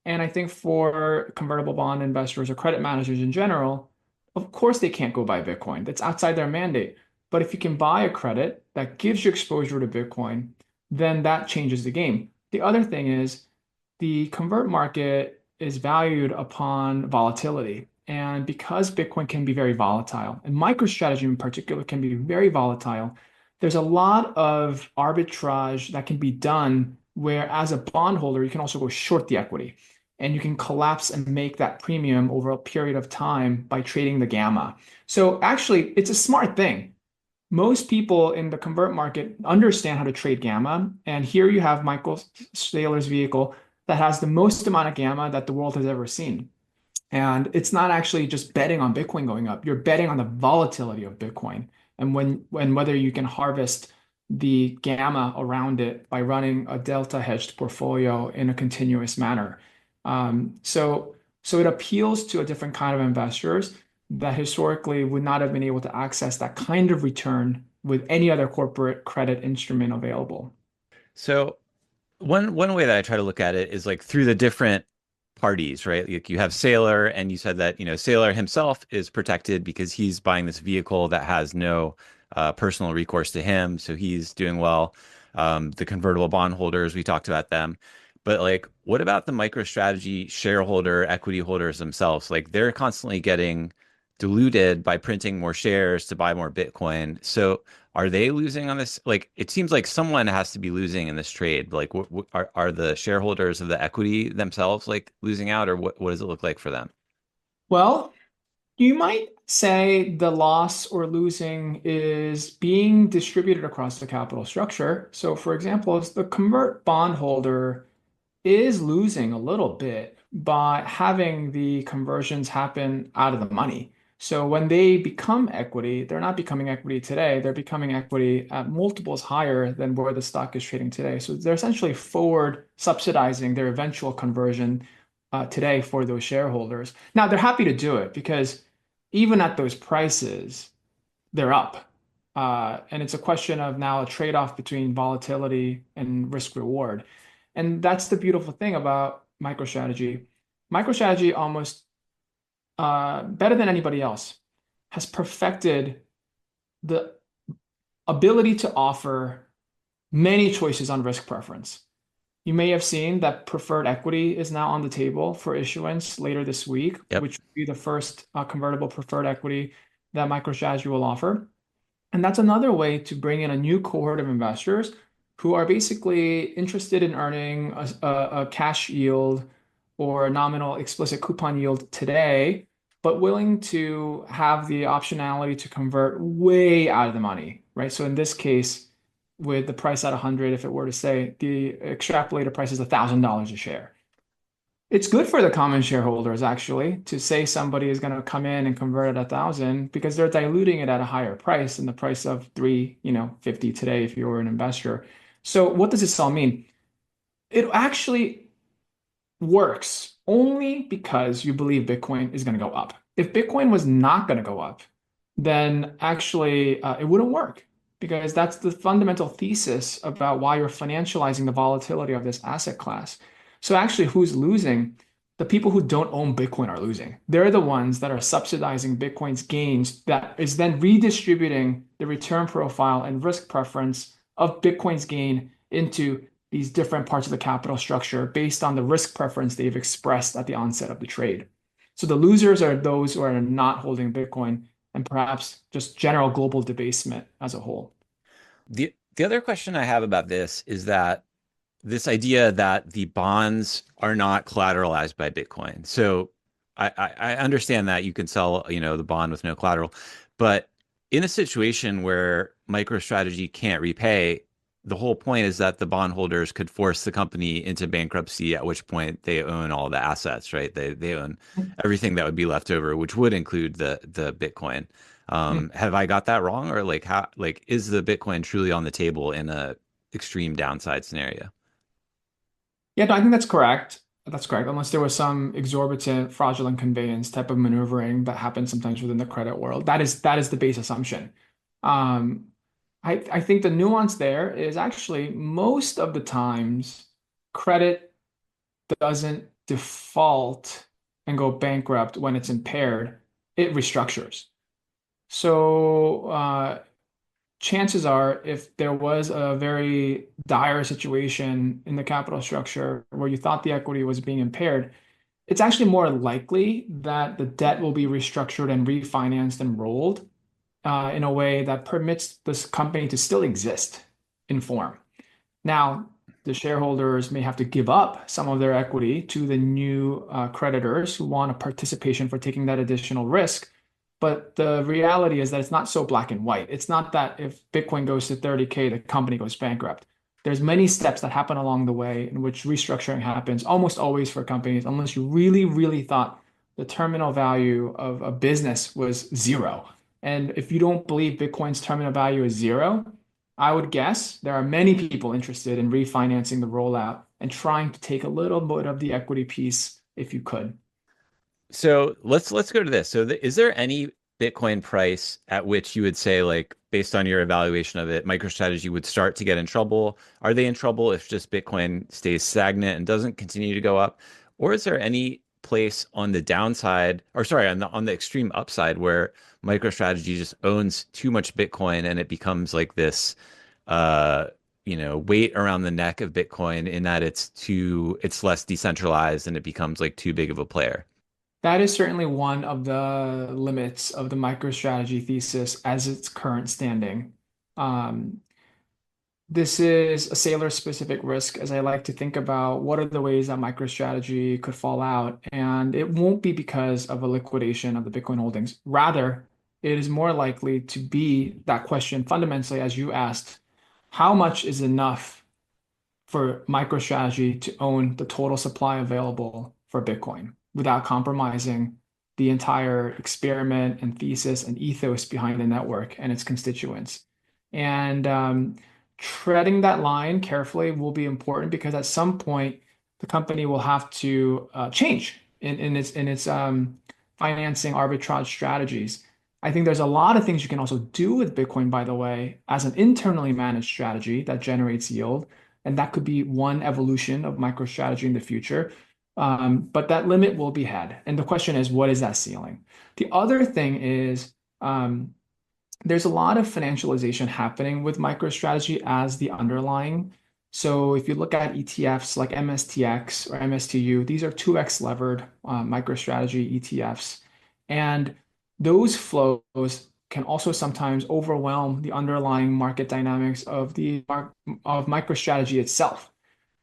And I think for convertible bond investors or credit managers in general, of course they can't go buy Bitcoin. That's outside their mandate. But if you can buy a credit that gives you exposure to Bitcoin, then that changes the game. The other thing is the convert market is valued upon volatility. And because Bitcoin can be very volatile, and MicroStrategy in particular can be very volatile, there's a lot of arbitrage that can be done where, as a bondholder, you can also go short the equity and you can collapse and make that premium over a period of time by trading the gamma. So actually, it's a smart thing. Most people in the convert market understand how to trade gamma. And here you have Michael Saylor's vehicle that has the most amount of gamma that the world has ever seen. And it's not actually just betting on Bitcoin going up. You're betting on the volatility of Bitcoin and whether you can harvest the gamma around it by running a delta hedged portfolio in a continuous manner. So it appeals to a different kind of investors that historically would not have been able to access that kind of return with any other corporate credit instrument available. So one way that I try to look at it is like through the different parties, right? Like you have Sailor, and you said that, Sailor himself is protected because he's buying this vehicle that has no personal recourse to him, so he's doing well. The convertible bondholders, we talked about them. But like, what about the MicroStrategy shareholder equity holders themselves? Like they're constantly getting diluted by printing more shares to buy more Bitcoin. So are they losing on this? Like, it seems like someone has to be losing in this trade. Like, are the shareholders of the equity themselves like losing out, or what does it look like for them? Well, you might say the loss or losing is being distributed across the capital structure. So, for example, if the convert bondholder is losing a little bit by having the conversions happen out of the money. So when they become equity, they're not becoming equity today. They're becoming equity at multiples higher than where the stock is trading today. So they're essentially forward subsidizing their eventual conversion today for those shareholders. Now they're happy to do it because even at those prices, they're up. And it's a question of now a trade-off between volatility and risk reward. And that's the beautiful thing about MicroStrategy. MicroStrategy almost better than anybody else has perfected the ability to offer many choices on risk preference. You may have seen that preferred equity is now on the table for issuance later this week, Yep. which will be the first convertible preferred equity that MicroStrategy will offer. And that's another way to bring in a new cohort of investors who are basically interested in earning a cash yield or a nominal explicit coupon yield today, but willing to have the optionality to convert way out of the money, right? So in this case, with the price at 100, if it were to say the extrapolated price is $1,000 a share. It's good for the common shareholders actually to say somebody is going to come in and convert at 1,000 because they're diluting it at a higher price than the price of 350 today if you were an investor. So what does this all mean? It actually works only because you believe Bitcoin is going to go up. If Bitcoin was not going to go up, then actually it wouldn't work because that's the fundamental thesis about why you're financializing the volatility of this asset class. So actually, who's losing? The people who don't own Bitcoin are losing. They're the ones that are subsidizing Bitcoin's gains that is then redistributing the return profile and risk preference of Bitcoin's gain into these different parts of the capital structure based on the risk preference they've expressed at the onset of the trade. So the losers are those who are not holding Bitcoin and perhaps just general global debasement as a whole. The other question I have about this is that this idea that the bonds are not collateralized by Bitcoin. So I understand that you can sell, the bond with no collateral, but in a situation where MicroStrategy can't repay, the whole point is that the bondholders could force the company into bankruptcy, at which point they own all the assets, right? They own everything that would be left over, which would include the Bitcoin. Have I got that wrong, or like how is the Bitcoin truly on the table in a extreme downside scenario? Yeah, no, I think that's correct. That's correct, unless there was some exorbitant fraudulent conveyance type of maneuvering that happens sometimes within the credit world. That is the base assumption. Um, I think the nuance there is actually most of the times credit doesn't default and go bankrupt when it's impaired. It restructures. So chances are, if there was a very dire situation in the capital structure where you thought the equity was being impaired, it's actually more likely that the debt will be restructured and refinanced and rolled in a way that permits this company to still exist in form. Now, the shareholders may have to give up some of their equity to the new creditors who want a participation for taking that additional risk. But the reality is that it's not so black and white. It's not that if Bitcoin goes to 30K, the company goes bankrupt. There's many steps that happen along the way in which restructuring happens almost always for companies, unless you really, really thought the terminal value of a business was zero. And if you don't believe Bitcoin's terminal value is zero, I would guess there are many people interested in refinancing the rollout and trying to take a little bit of the equity piece if you could. So let's go to this. So is there any Bitcoin price at which you would say, like, based on your evaluation of it, MicroStrategy would start to get in trouble? Are they in trouble if just Bitcoin stays stagnant and doesn't continue to go up? Or is there any place on the downside, or sorry, on the extreme upside where MicroStrategy just owns too much Bitcoin and it becomes like this uh weight around the neck of Bitcoin in that it's less decentralized and it becomes like too big of a player? That is certainly one of the limits of the MicroStrategy thesis as its current standing. Um, this is a Sailor specific risk, as I like to think about what are the ways that MicroStrategy could fall out. And it won't be because of a liquidation of the Bitcoin holdings. Rather, it is more likely to be that question fundamentally, as you asked, how much is enough for MicroStrategy to own the total supply available for Bitcoin without compromising the entire experiment and thesis and ethos behind the network and its constituents. And treading that line carefully will be important because at some point the company will have to change in its financing arbitrage strategies. I think there's a lot of things you can also do with Bitcoin, by the way, as an internally managed strategy that generates yield. And that could be one evolution of MicroStrategy in the future. But that limit will be had. And the question is, what is that ceiling? The other thing is, there's a lot of financialization happening with MicroStrategy as the underlying. So if you look at ETFs like MSTX or MSTU, these are 2x levered MicroStrategy ETFs. And those flows can also sometimes overwhelm the underlying market dynamics of MicroStrategy itself.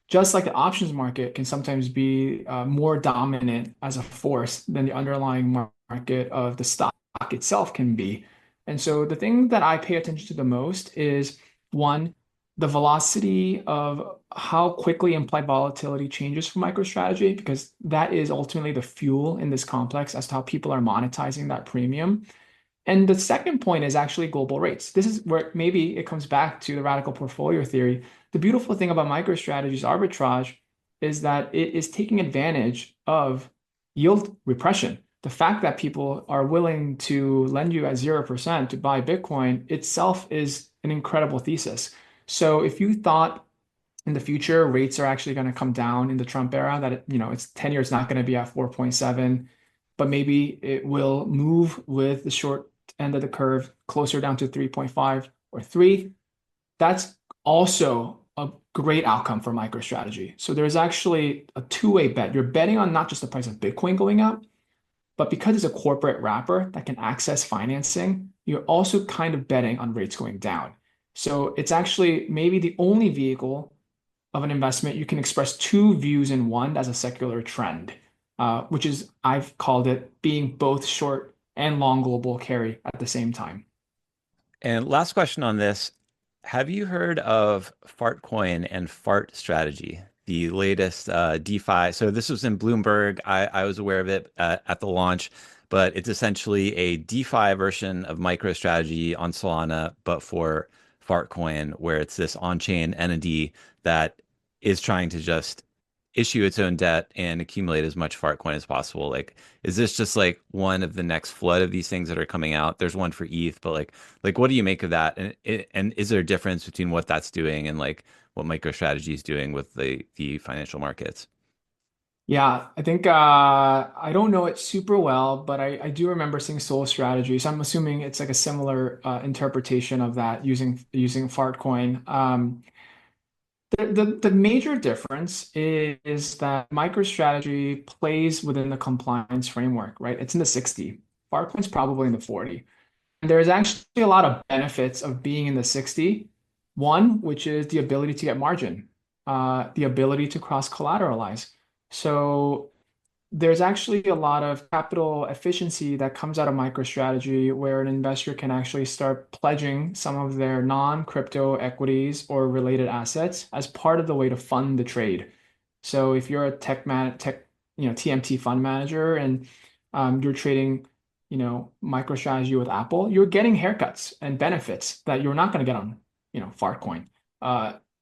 Just like the options market can sometimes be more dominant as a force than the underlying market of the stock itself can be. And so the thing that I pay attention to the most is one, the velocity of how quickly implied volatility changes for MicroStrategy, because that is ultimately the fuel in this complex as to how people are monetizing that premium. And the second point is actually global rates. This is where maybe it comes back to the radical portfolio theory. The beautiful thing about MicroStrategy's arbitrage is that it is taking advantage of yield repression. The fact that people are willing to lend you at 0% to buy Bitcoin itself is an incredible thesis. So if you thought in the future rates are actually going to come down in the Trump era, that it's 10 years not going to be at 4.7, but maybe it will move with the short end of the curve closer down to 3.5 or 3. That's also a great outcome for MicroStrategy. So there's actually a two-way bet. You're betting on not just the price of Bitcoin going up, but because it's a corporate wrapper that can access financing, you're also kind of betting on rates going down. So it's actually maybe the only vehicle of an investment you can express two views in one as a secular trend, which is I've called it being both short and long global carry at the same time. And last question on this. Have you heard of Fartcoin and Fart Strategy, the latest DeFi? So this was in Bloomberg. I was aware of it at the launch, but it's essentially a DeFi version of MicroStrategy on Solana, but for Fartcoin, where it's this on-chain entity that is trying to just issue its own debt and accumulate as much Fartcoin as possible. Like, is this just like one of the next flood of these things that are coming out? There's one for ETH, but like what do you make of that? And is there a difference between what that's doing and like what MicroStrategy is doing with the financial markets? Yeah, I think I don't know it super well, but I do remember seeing Soul Strategy. So I'm assuming it's like a similar interpretation of that using Fartcoin. The major difference is that MicroStrategy plays within the compliance framework, right? It's in the 60. Fartcoin's probably in the 40. And there's actually a lot of benefits of being in the 60. One, which is the ability to get margin, the ability to cross collateralize. So there's actually a lot of capital efficiency that comes out of MicroStrategy where an investor can actually start pledging some of their non-crypto equities or related assets as part of the way to fund the trade. So if you're a TMT fund manager and you're trading, MicroStrategy with Apple, you're getting haircuts and benefits that you're not going to get on, Fartcoin.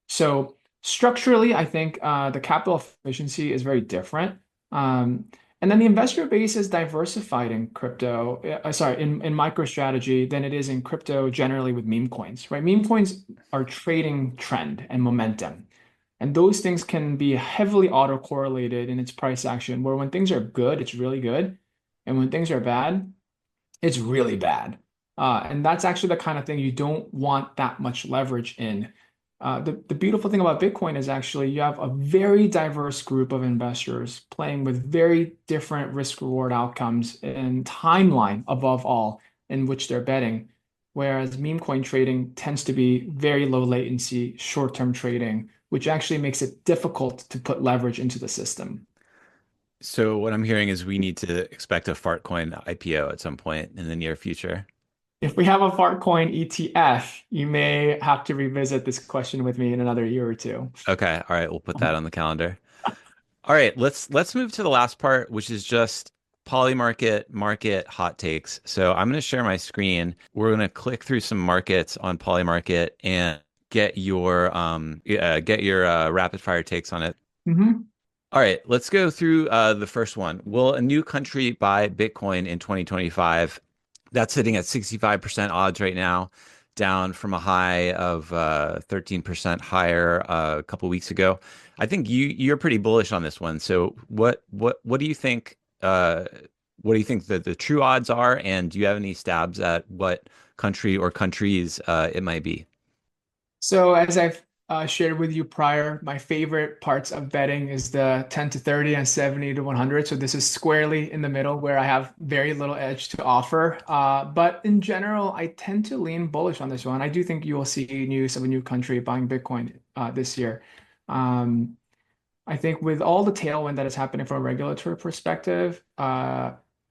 So structurally, I think the capital efficiency is very different. Um, and then the investor base is diversified in crypto, sorry, in MicroStrategy than it is in crypto generally with meme coins, right? Meme coins are trading trend and momentum. And those things can be heavily autocorrelated in its price action, where when things are good, it's really good. And when things are bad, it's really bad. And that's actually the kind of thing you don't want that much leverage in. The beautiful thing about Bitcoin is actually you have a very diverse group of investors playing with very different risk reward outcomes and timeline above all in which they're betting. Whereas meme coin trading tends to be very low latency, short-term trading, which actually makes it difficult to put leverage into the system. So what I'm hearing is we need to expect a Fartcoin IPO at some point in the near future. If we have a Fartcoin ETF, you may have to revisit this question with me in another year or two. Okay, all right, we'll put that on the calendar. All right, let's move to the last part, which is just market hot takes. So I'm going to share my screen. We're going to click through some markets on Polymarket and get your rapid fire takes on it. Mhm. All right, let's go through the first one. Will a new country buy Bitcoin in 2025? That's sitting at 65% odds right now, down from a high of 13% higher a couple weeks ago. I think you're pretty bullish on this one. So what do you think? What do you think that the true odds are? And do you have any stabs at what country or countries it might be? So as I've shared with you prior, my favorite parts of betting is the 10 to 30 and 70 to 100. So this is squarely in the middle where I have very little edge to offer. But in general, I tend to lean bullish on this one. I do think you will see news of a new country buying Bitcoin this year. Um, I think with all the tailwind that is happening from a regulatory perspective,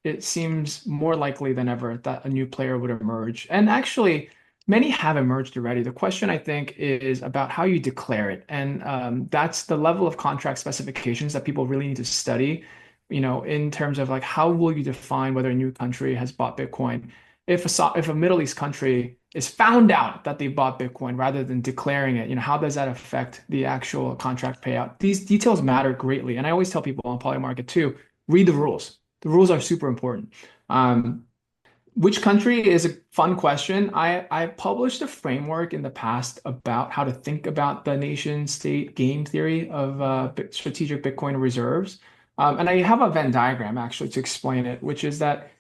it seems more likely than ever that a new player would emerge. And actually, many have emerged already. The question, I think, is about how you declare it. And that's the level of contract specifications that people really need to study, in terms of like how will you define whether a new country has bought Bitcoin? If a Middle East country is found out that they bought Bitcoin rather than declaring it, how does that affect the actual contract payout? These details matter greatly. And I always tell people on Polymarket too, read the rules. The rules are super important. Um, which country is a fun question. I published a framework in the past about how to think about the nation state game theory of strategic Bitcoin reserves. And I have a Venn diagram actually to explain it, which is that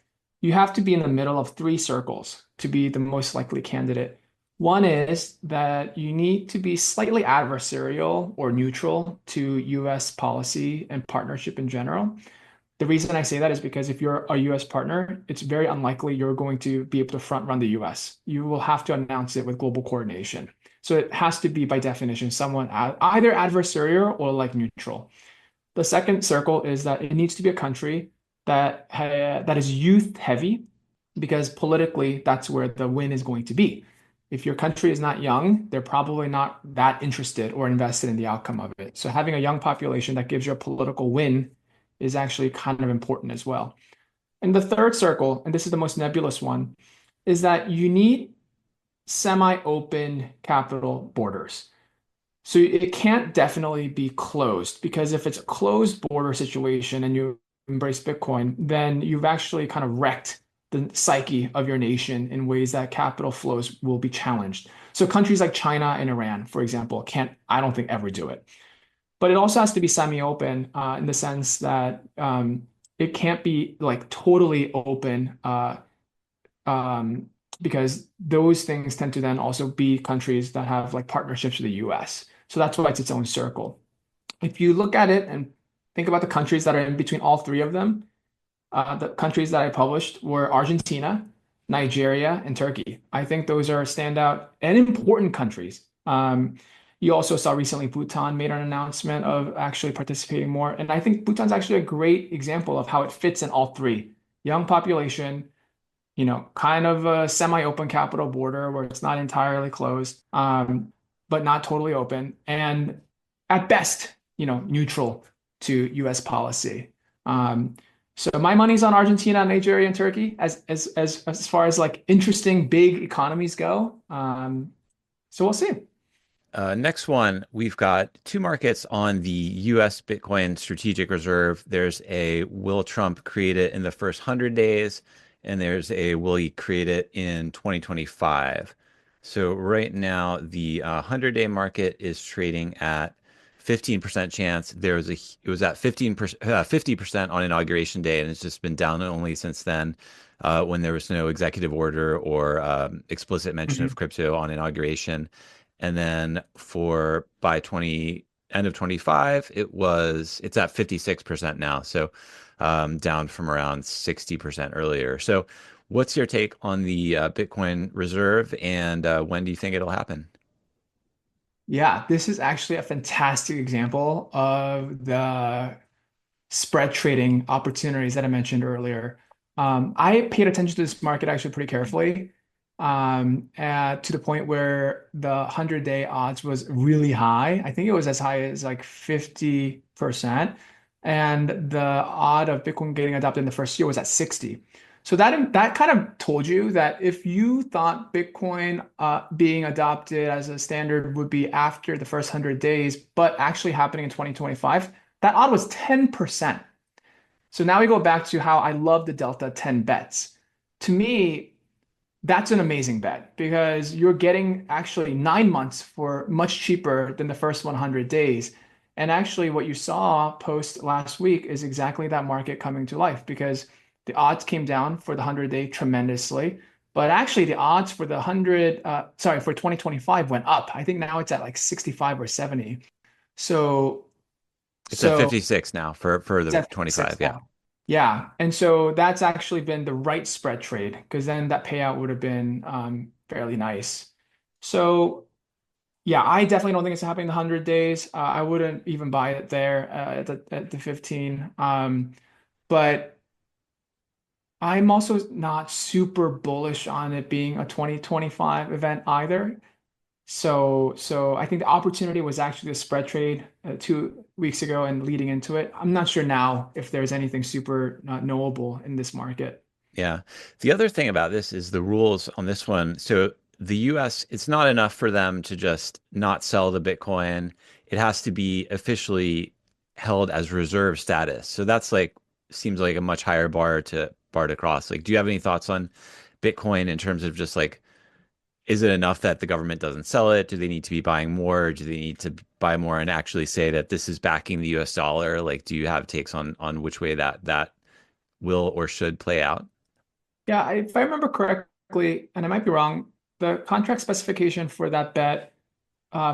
you have to be in the middle of three circles to be the most likely candidate. One is that you need to be slightly adversarial or neutral to US policy and partnership in general. The reason I say that is because if you're a US partner, it's very unlikely you're going to be able to front run the US. You will have to announce it with global coordination. So it has to be, by definition, someone either adversarial or like neutral. The second circle is that it needs to be a country that is youth heavy, because politically that's where the win is going to be. If your country is not young, they're probably not that interested or invested in the outcome of it. So having a young population that gives you a political win is actually kind of important as well. And the third circle, and this is the most nebulous one, is that you need semi-open capital borders. So it can't definitely be closed, because if it's a closed border situation and you embrace Bitcoin, then you've actually kind of wrecked the psyche of your nation in ways that capital flows will be challenged. So countries like China and Iran, for example, can't, I don't think, ever do it. But it also has to be semi-open in the sense that it can't be like totally open um, because those things tend to then also be countries that have like partnerships with the US. So that's why it's its own circle. If you look at it and think about the countries that are in between all three of them, the countries that I published were Argentina, Nigeria, and Turkey. I think those are standout and important countries. You also saw recently Bhutan made an announcement of actually participating more. And I think Bhutan's actually a great example of how it fits in all three. Young population, kind of a semi-open capital border where it's not entirely closed, but not totally open, and at best, neutral to US policy. Um, so my money's on Argentina, Nigeria, and Turkey as far as like interesting big economies go. So we'll see. Next one, we've got two markets on the US Bitcoin Strategic Reserve. There's a will Trump create it in the first 100 days, and there's a will he create it in 2025. So right now, the 100-day market is trading at 15% chance. It was at 15%, 50% on inauguration day, and it's just been down only since then, when there was no executive order or explicit mention of Mhm. crypto on inauguration. And then for by 20 end of 25, it's at 56% now. So down from around 60% earlier. So what's your take on the Bitcoin reserve, and when do you think it'll happen? Yeah, this is actually a fantastic example of the spread trading opportunities that I mentioned earlier. I paid attention to this market actually pretty carefully, to the point where the 100-day odds was really high. I think it was as high as like 50%. And the odd of Bitcoin getting adopted in the first year was at 60. So that kind of told you that if you thought Bitcoin being adopted as a standard would be after the first 100 days, but actually happening in 2025, that odd was 10%. So now we go back to how I love the delta 10 bets. To me, that's an amazing bet because you're getting actually 9 months for much cheaper than the first 100 days. And actually, what you saw post last week is exactly that market coming to life, because the odds came down for the 100-day tremendously. But actually, the odds for for 2025 went up. I think now it's at like 65 or 70. So, It's at so 56 now for it's the at 25. 56 Yeah. now. Yeah. And so that's actually been the right spread trade, because then that payout would have been fairly nice. So yeah, I definitely don't think it's happening in the 100 days. I wouldn't even buy it there at the 15. But I'm also not super bullish on it being a 2025 event either. So I think the opportunity was actually the spread trade 2 weeks ago and leading into it. I'm not sure now if there's anything super knowable in this market. Yeah. The other thing about this is the rules on this one. So the US, it's not enough for them to just not sell the Bitcoin. It has to be officially held as reserve status. So that's like seems like a much higher bar to cross. Like, do you have any thoughts on Bitcoin in terms of just like, is it enough that the government doesn't sell it? Do they need to be buying more? Do they need to buy more and actually say that this is backing the US dollar? Like, do you have takes on which way that will or should play out? Yeah, if I remember correctly, and I might be wrong, the contract specification for that bet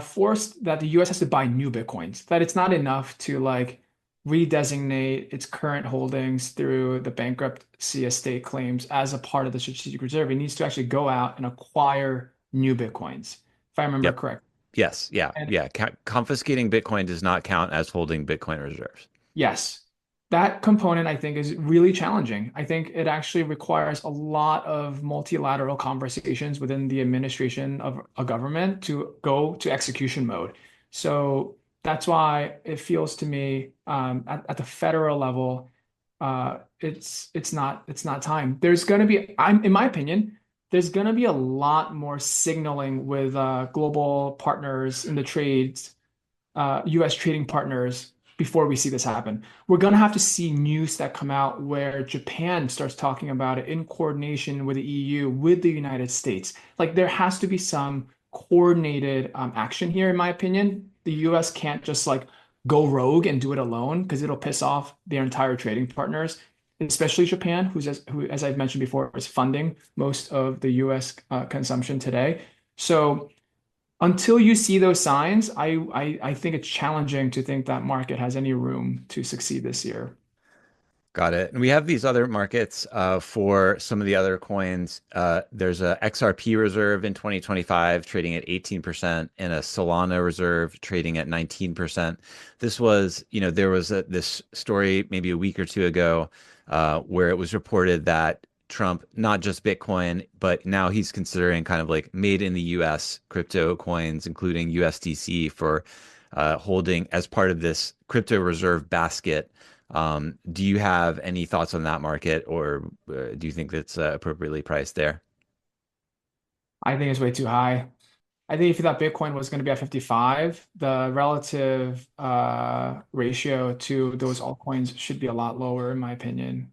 forced that the US has to buy new Bitcoins, that it's not enough to like redesignate its current holdings through the bankruptcy estate claims as a part of the strategic reserve. It needs to actually go out and acquire new Bitcoins, if I remember Yep. correct. Yes. Yeah. And Yeah. Confiscating Bitcoin does not count as holding Bitcoin reserves. yes, that component I think is really challenging. I think it actually requires a lot of multilateral conversations within the administration of a government to go to execution mode. So that's why it feels to me at the federal level, it's not time. There's going to be, in my opinion, there's going to be a lot more signaling with global partners in the trades, US trading partners before we see this happen. We're going to have to see news that come out where Japan starts talking about it in coordination with the EU, with the United States. Like there has to be some coordinated action here, in my opinion. The US can't just like go rogue and do it alone because it'll piss off their entire trading partners, especially Japan, who, as I've mentioned before, is funding most of the US consumption today. So until you see those signs, I think it's challenging to think that market has any room to succeed this year. Got it. And we have these other markets for some of the other coins. There's a XRP reserve in 2025 trading at 18% and a Solana reserve trading at 19%. This was, there was this story maybe a week or two ago where it was reported that Trump, not just Bitcoin, but now he's considering kind of like made in the US crypto coins, including USDC for holding as part of this crypto reserve basket. Do you have any thoughts on that market, or do you think that's appropriately priced there? I think it's way too high. I think if you thought Bitcoin was going to be at 55, the relative ratio to those altcoins should be a lot lower, in my opinion.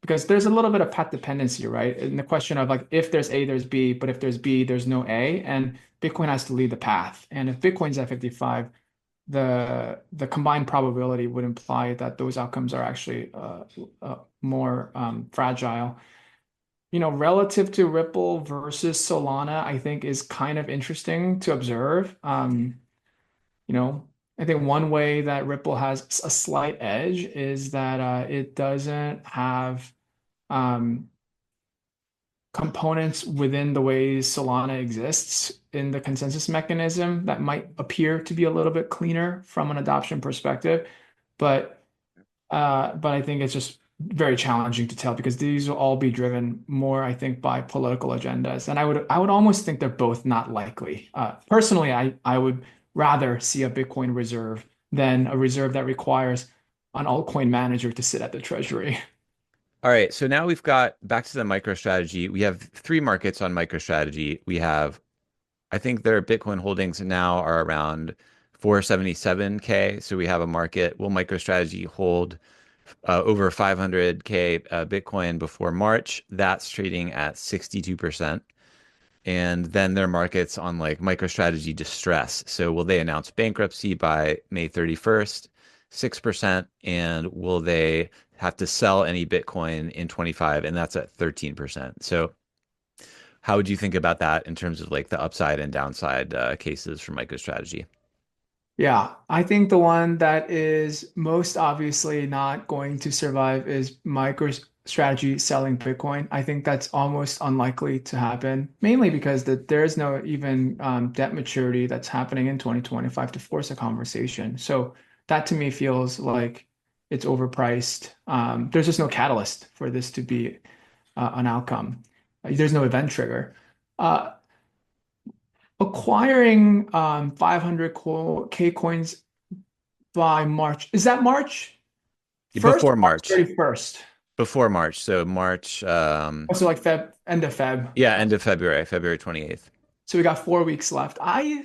Because there's a little bit of path dependency, right? And the question of like, if there's A, there's B, but if there's B, there's no A, and Bitcoin has to lead the path. And if Bitcoin's at 55, the combined probability would imply that those outcomes are actually more fragile. Relative to Ripple versus Solana, I think is kind of interesting to observe. You know, I think one way that Ripple has a slight edge is that it doesn't have um, components within the way Solana exists in the consensus mechanism that might appear to be a little bit cleaner from an adoption perspective. But but I think it's just very challenging to tell because these will all be driven more, I think, by political agendas. And I would almost think they're both not likely. Personally, I would rather see a Bitcoin reserve than a reserve that requires an altcoin manager to sit at the treasury. All right, so now we've got back to the MicroStrategy. We have three markets on MicroStrategy. We have, I think their Bitcoin holdings now are around 477K. So we have a market. Will MicroStrategy hold over 500K Bitcoin before March? That's trading at 62%. And then their markets on like MicroStrategy distress. So will they announce bankruptcy by May 31st? 6%. And will they have to sell any Bitcoin in 25? And that's at 13%. So how would you think about that in terms of like the upside and downside cases for MicroStrategy? Yeah, I think the one that is most obviously not going to survive is MicroStrategy selling Bitcoin. I think that's almost unlikely to happen, mainly because there is no even debt maturity that's happening in 2025 to force a conversation. So that to me feels like it's overpriced. There's just no catalyst for this to be an outcome. There's no event trigger. Uh, Acquiring 500K coins by March. Is that March 1st Before or March March. 31st? Before March. So March, Also like end of Feb. yeah, end of February, February 28th. So we got 4 weeks left. I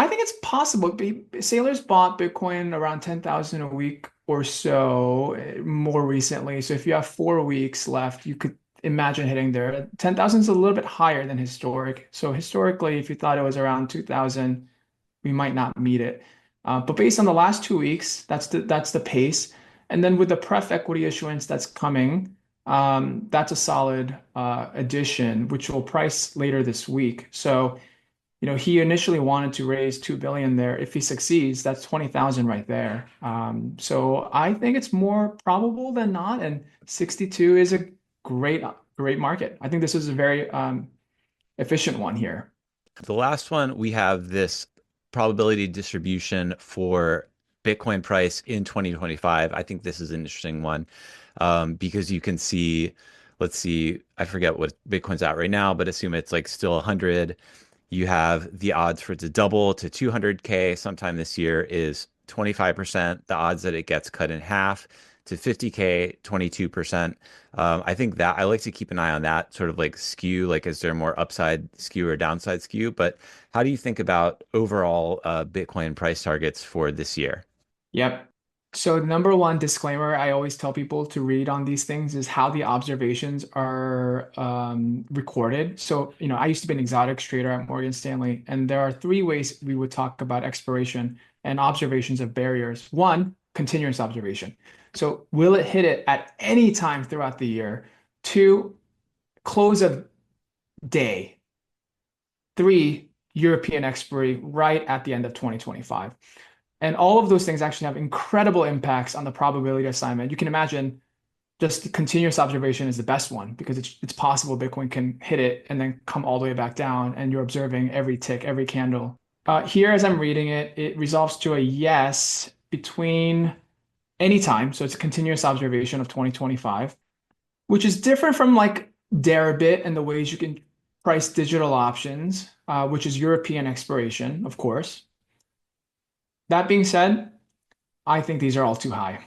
think it's possible. Sailors bought Bitcoin around 10,000 a week or so more recently. So if you have 4 weeks left, you could imagine hitting there. 10,000 is a little bit higher than historic. So historically, if you thought it was around 2,000, we might not meet it. But based on the last 2 weeks, that's the pace. And then with the pref equity issuance that's coming, That's a solid addition, which will price later this week. So, he initially wanted to raise 2 billion there. If he succeeds, that's 20,000 right there. So I think it's more probable than not, and 62 is a great, great market. I think this is a very efficient one here. The last one, we have this probability distribution for Bitcoin price in 2025. I think this is an interesting one because you can see, let's see, I forget what Bitcoin's at right now, but assume it's like still 100. You have the odds for it to double to 200K sometime this year is 25%. The odds that it gets cut in half to 50K, 22%. I think that I like to keep an eye on that sort of like skew, like is there more upside skew or downside skew? But how do you think about overall Bitcoin price targets for this year? Yep. So number one disclaimer I always tell people to read on these things is how the observations are recorded. So, I used to be an exotics trader at Morgan Stanley, and there are three ways we would talk about expiration and observations of barriers. One, continuous observation. So will it hit it at any time throughout the year? Two, close of day. Three, European expiry right at the end of 2025. And all of those things actually have incredible impacts on the probability assignment. You can imagine just the continuous observation is the best one because it's possible Bitcoin can hit it and then come all the way back down, and you're observing every tick, every candle. Here, as I'm reading it, it resolves to a yes between any time. So it's a continuous observation of 2025, which is different from like Deribit and the ways you can price digital options, which is European expiration, of course. That being said, I think these are all too high.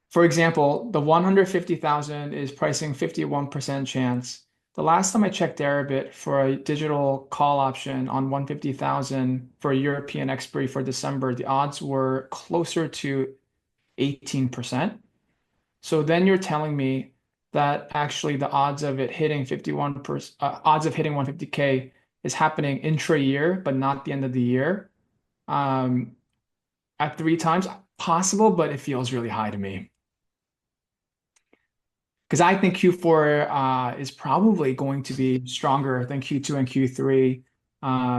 For example, the 150,000 is pricing 51% chance. The last time I checked Deribit for a digital call option on 150,000 for a European expiry for December, the odds were closer to 18%. So then you're telling me that actually the odds of it hitting 51%, odds of hitting 150K is happening intra-year, but not the end of the year. At three times possible, but it feels really high to me. Because I think Q4 is probably going to be stronger than Q2 and Q3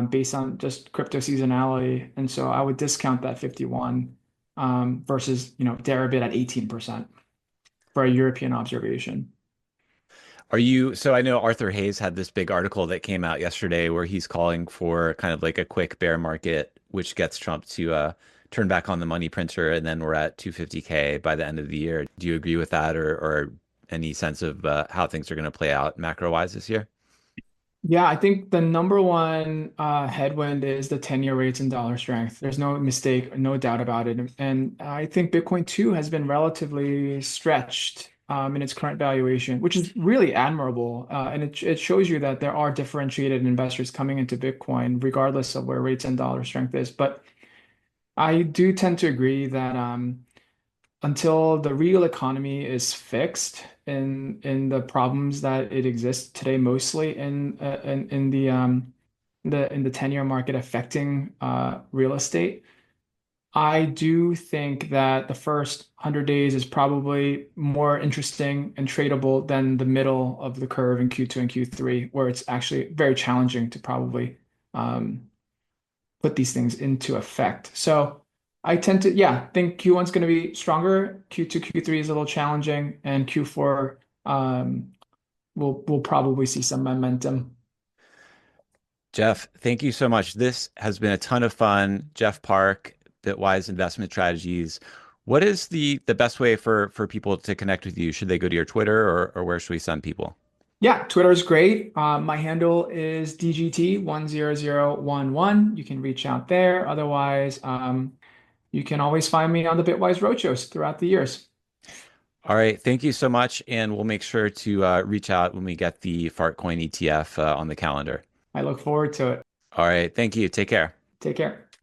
based on just crypto seasonality. And so I would discount that 51 versus, Deribit at 18% for a European observation. Are you, so I know Arthur Hayes had this big article that came out yesterday where he's calling for kind of like a quick bear market, which gets Trump to turn back on the money printer, and then we're at 250K by the end of the year. Do you agree with that or any sense of how things are going to play out macro-wise this year? Yeah, I think the number one headwind is the 10-year rates and dollar strength. There's no mistake, no doubt about it. And I think Bitcoin too has been relatively stretched in its current valuation, which is really admirable. And it shows you that there are differentiated investors coming into Bitcoin, regardless of where rates and dollar strength is. But I do tend to agree that until the real economy is fixed in the problems that it exists today, mostly in the 10-year market affecting real estate. I do think that the first 100 days is probably more interesting and tradable than the middle of the curve in Q2 and Q3, where it's actually very challenging to probably um, put these things into effect. So I tend to, yeah, think Q1 is going to be stronger. Q2, Q3 is a little challenging, and Q4 we'll probably see some momentum. Jeff, thank you so much. This has been a ton of fun. Jeff Park, Bitwise Investment Strategies. What is the best way for people to connect with you? Should they go to your Twitter or where should we send people? Yeah, Twitter is great. My handle is DGT10011. You can reach out there. Otherwise, you can always find me on the Bitwise roadshows throughout the years. All right. Thank you so much. And we'll make sure to reach out when we get the Fartcoin ETF on the calendar. I look forward to it. All right. Thank you. Take care. Take care.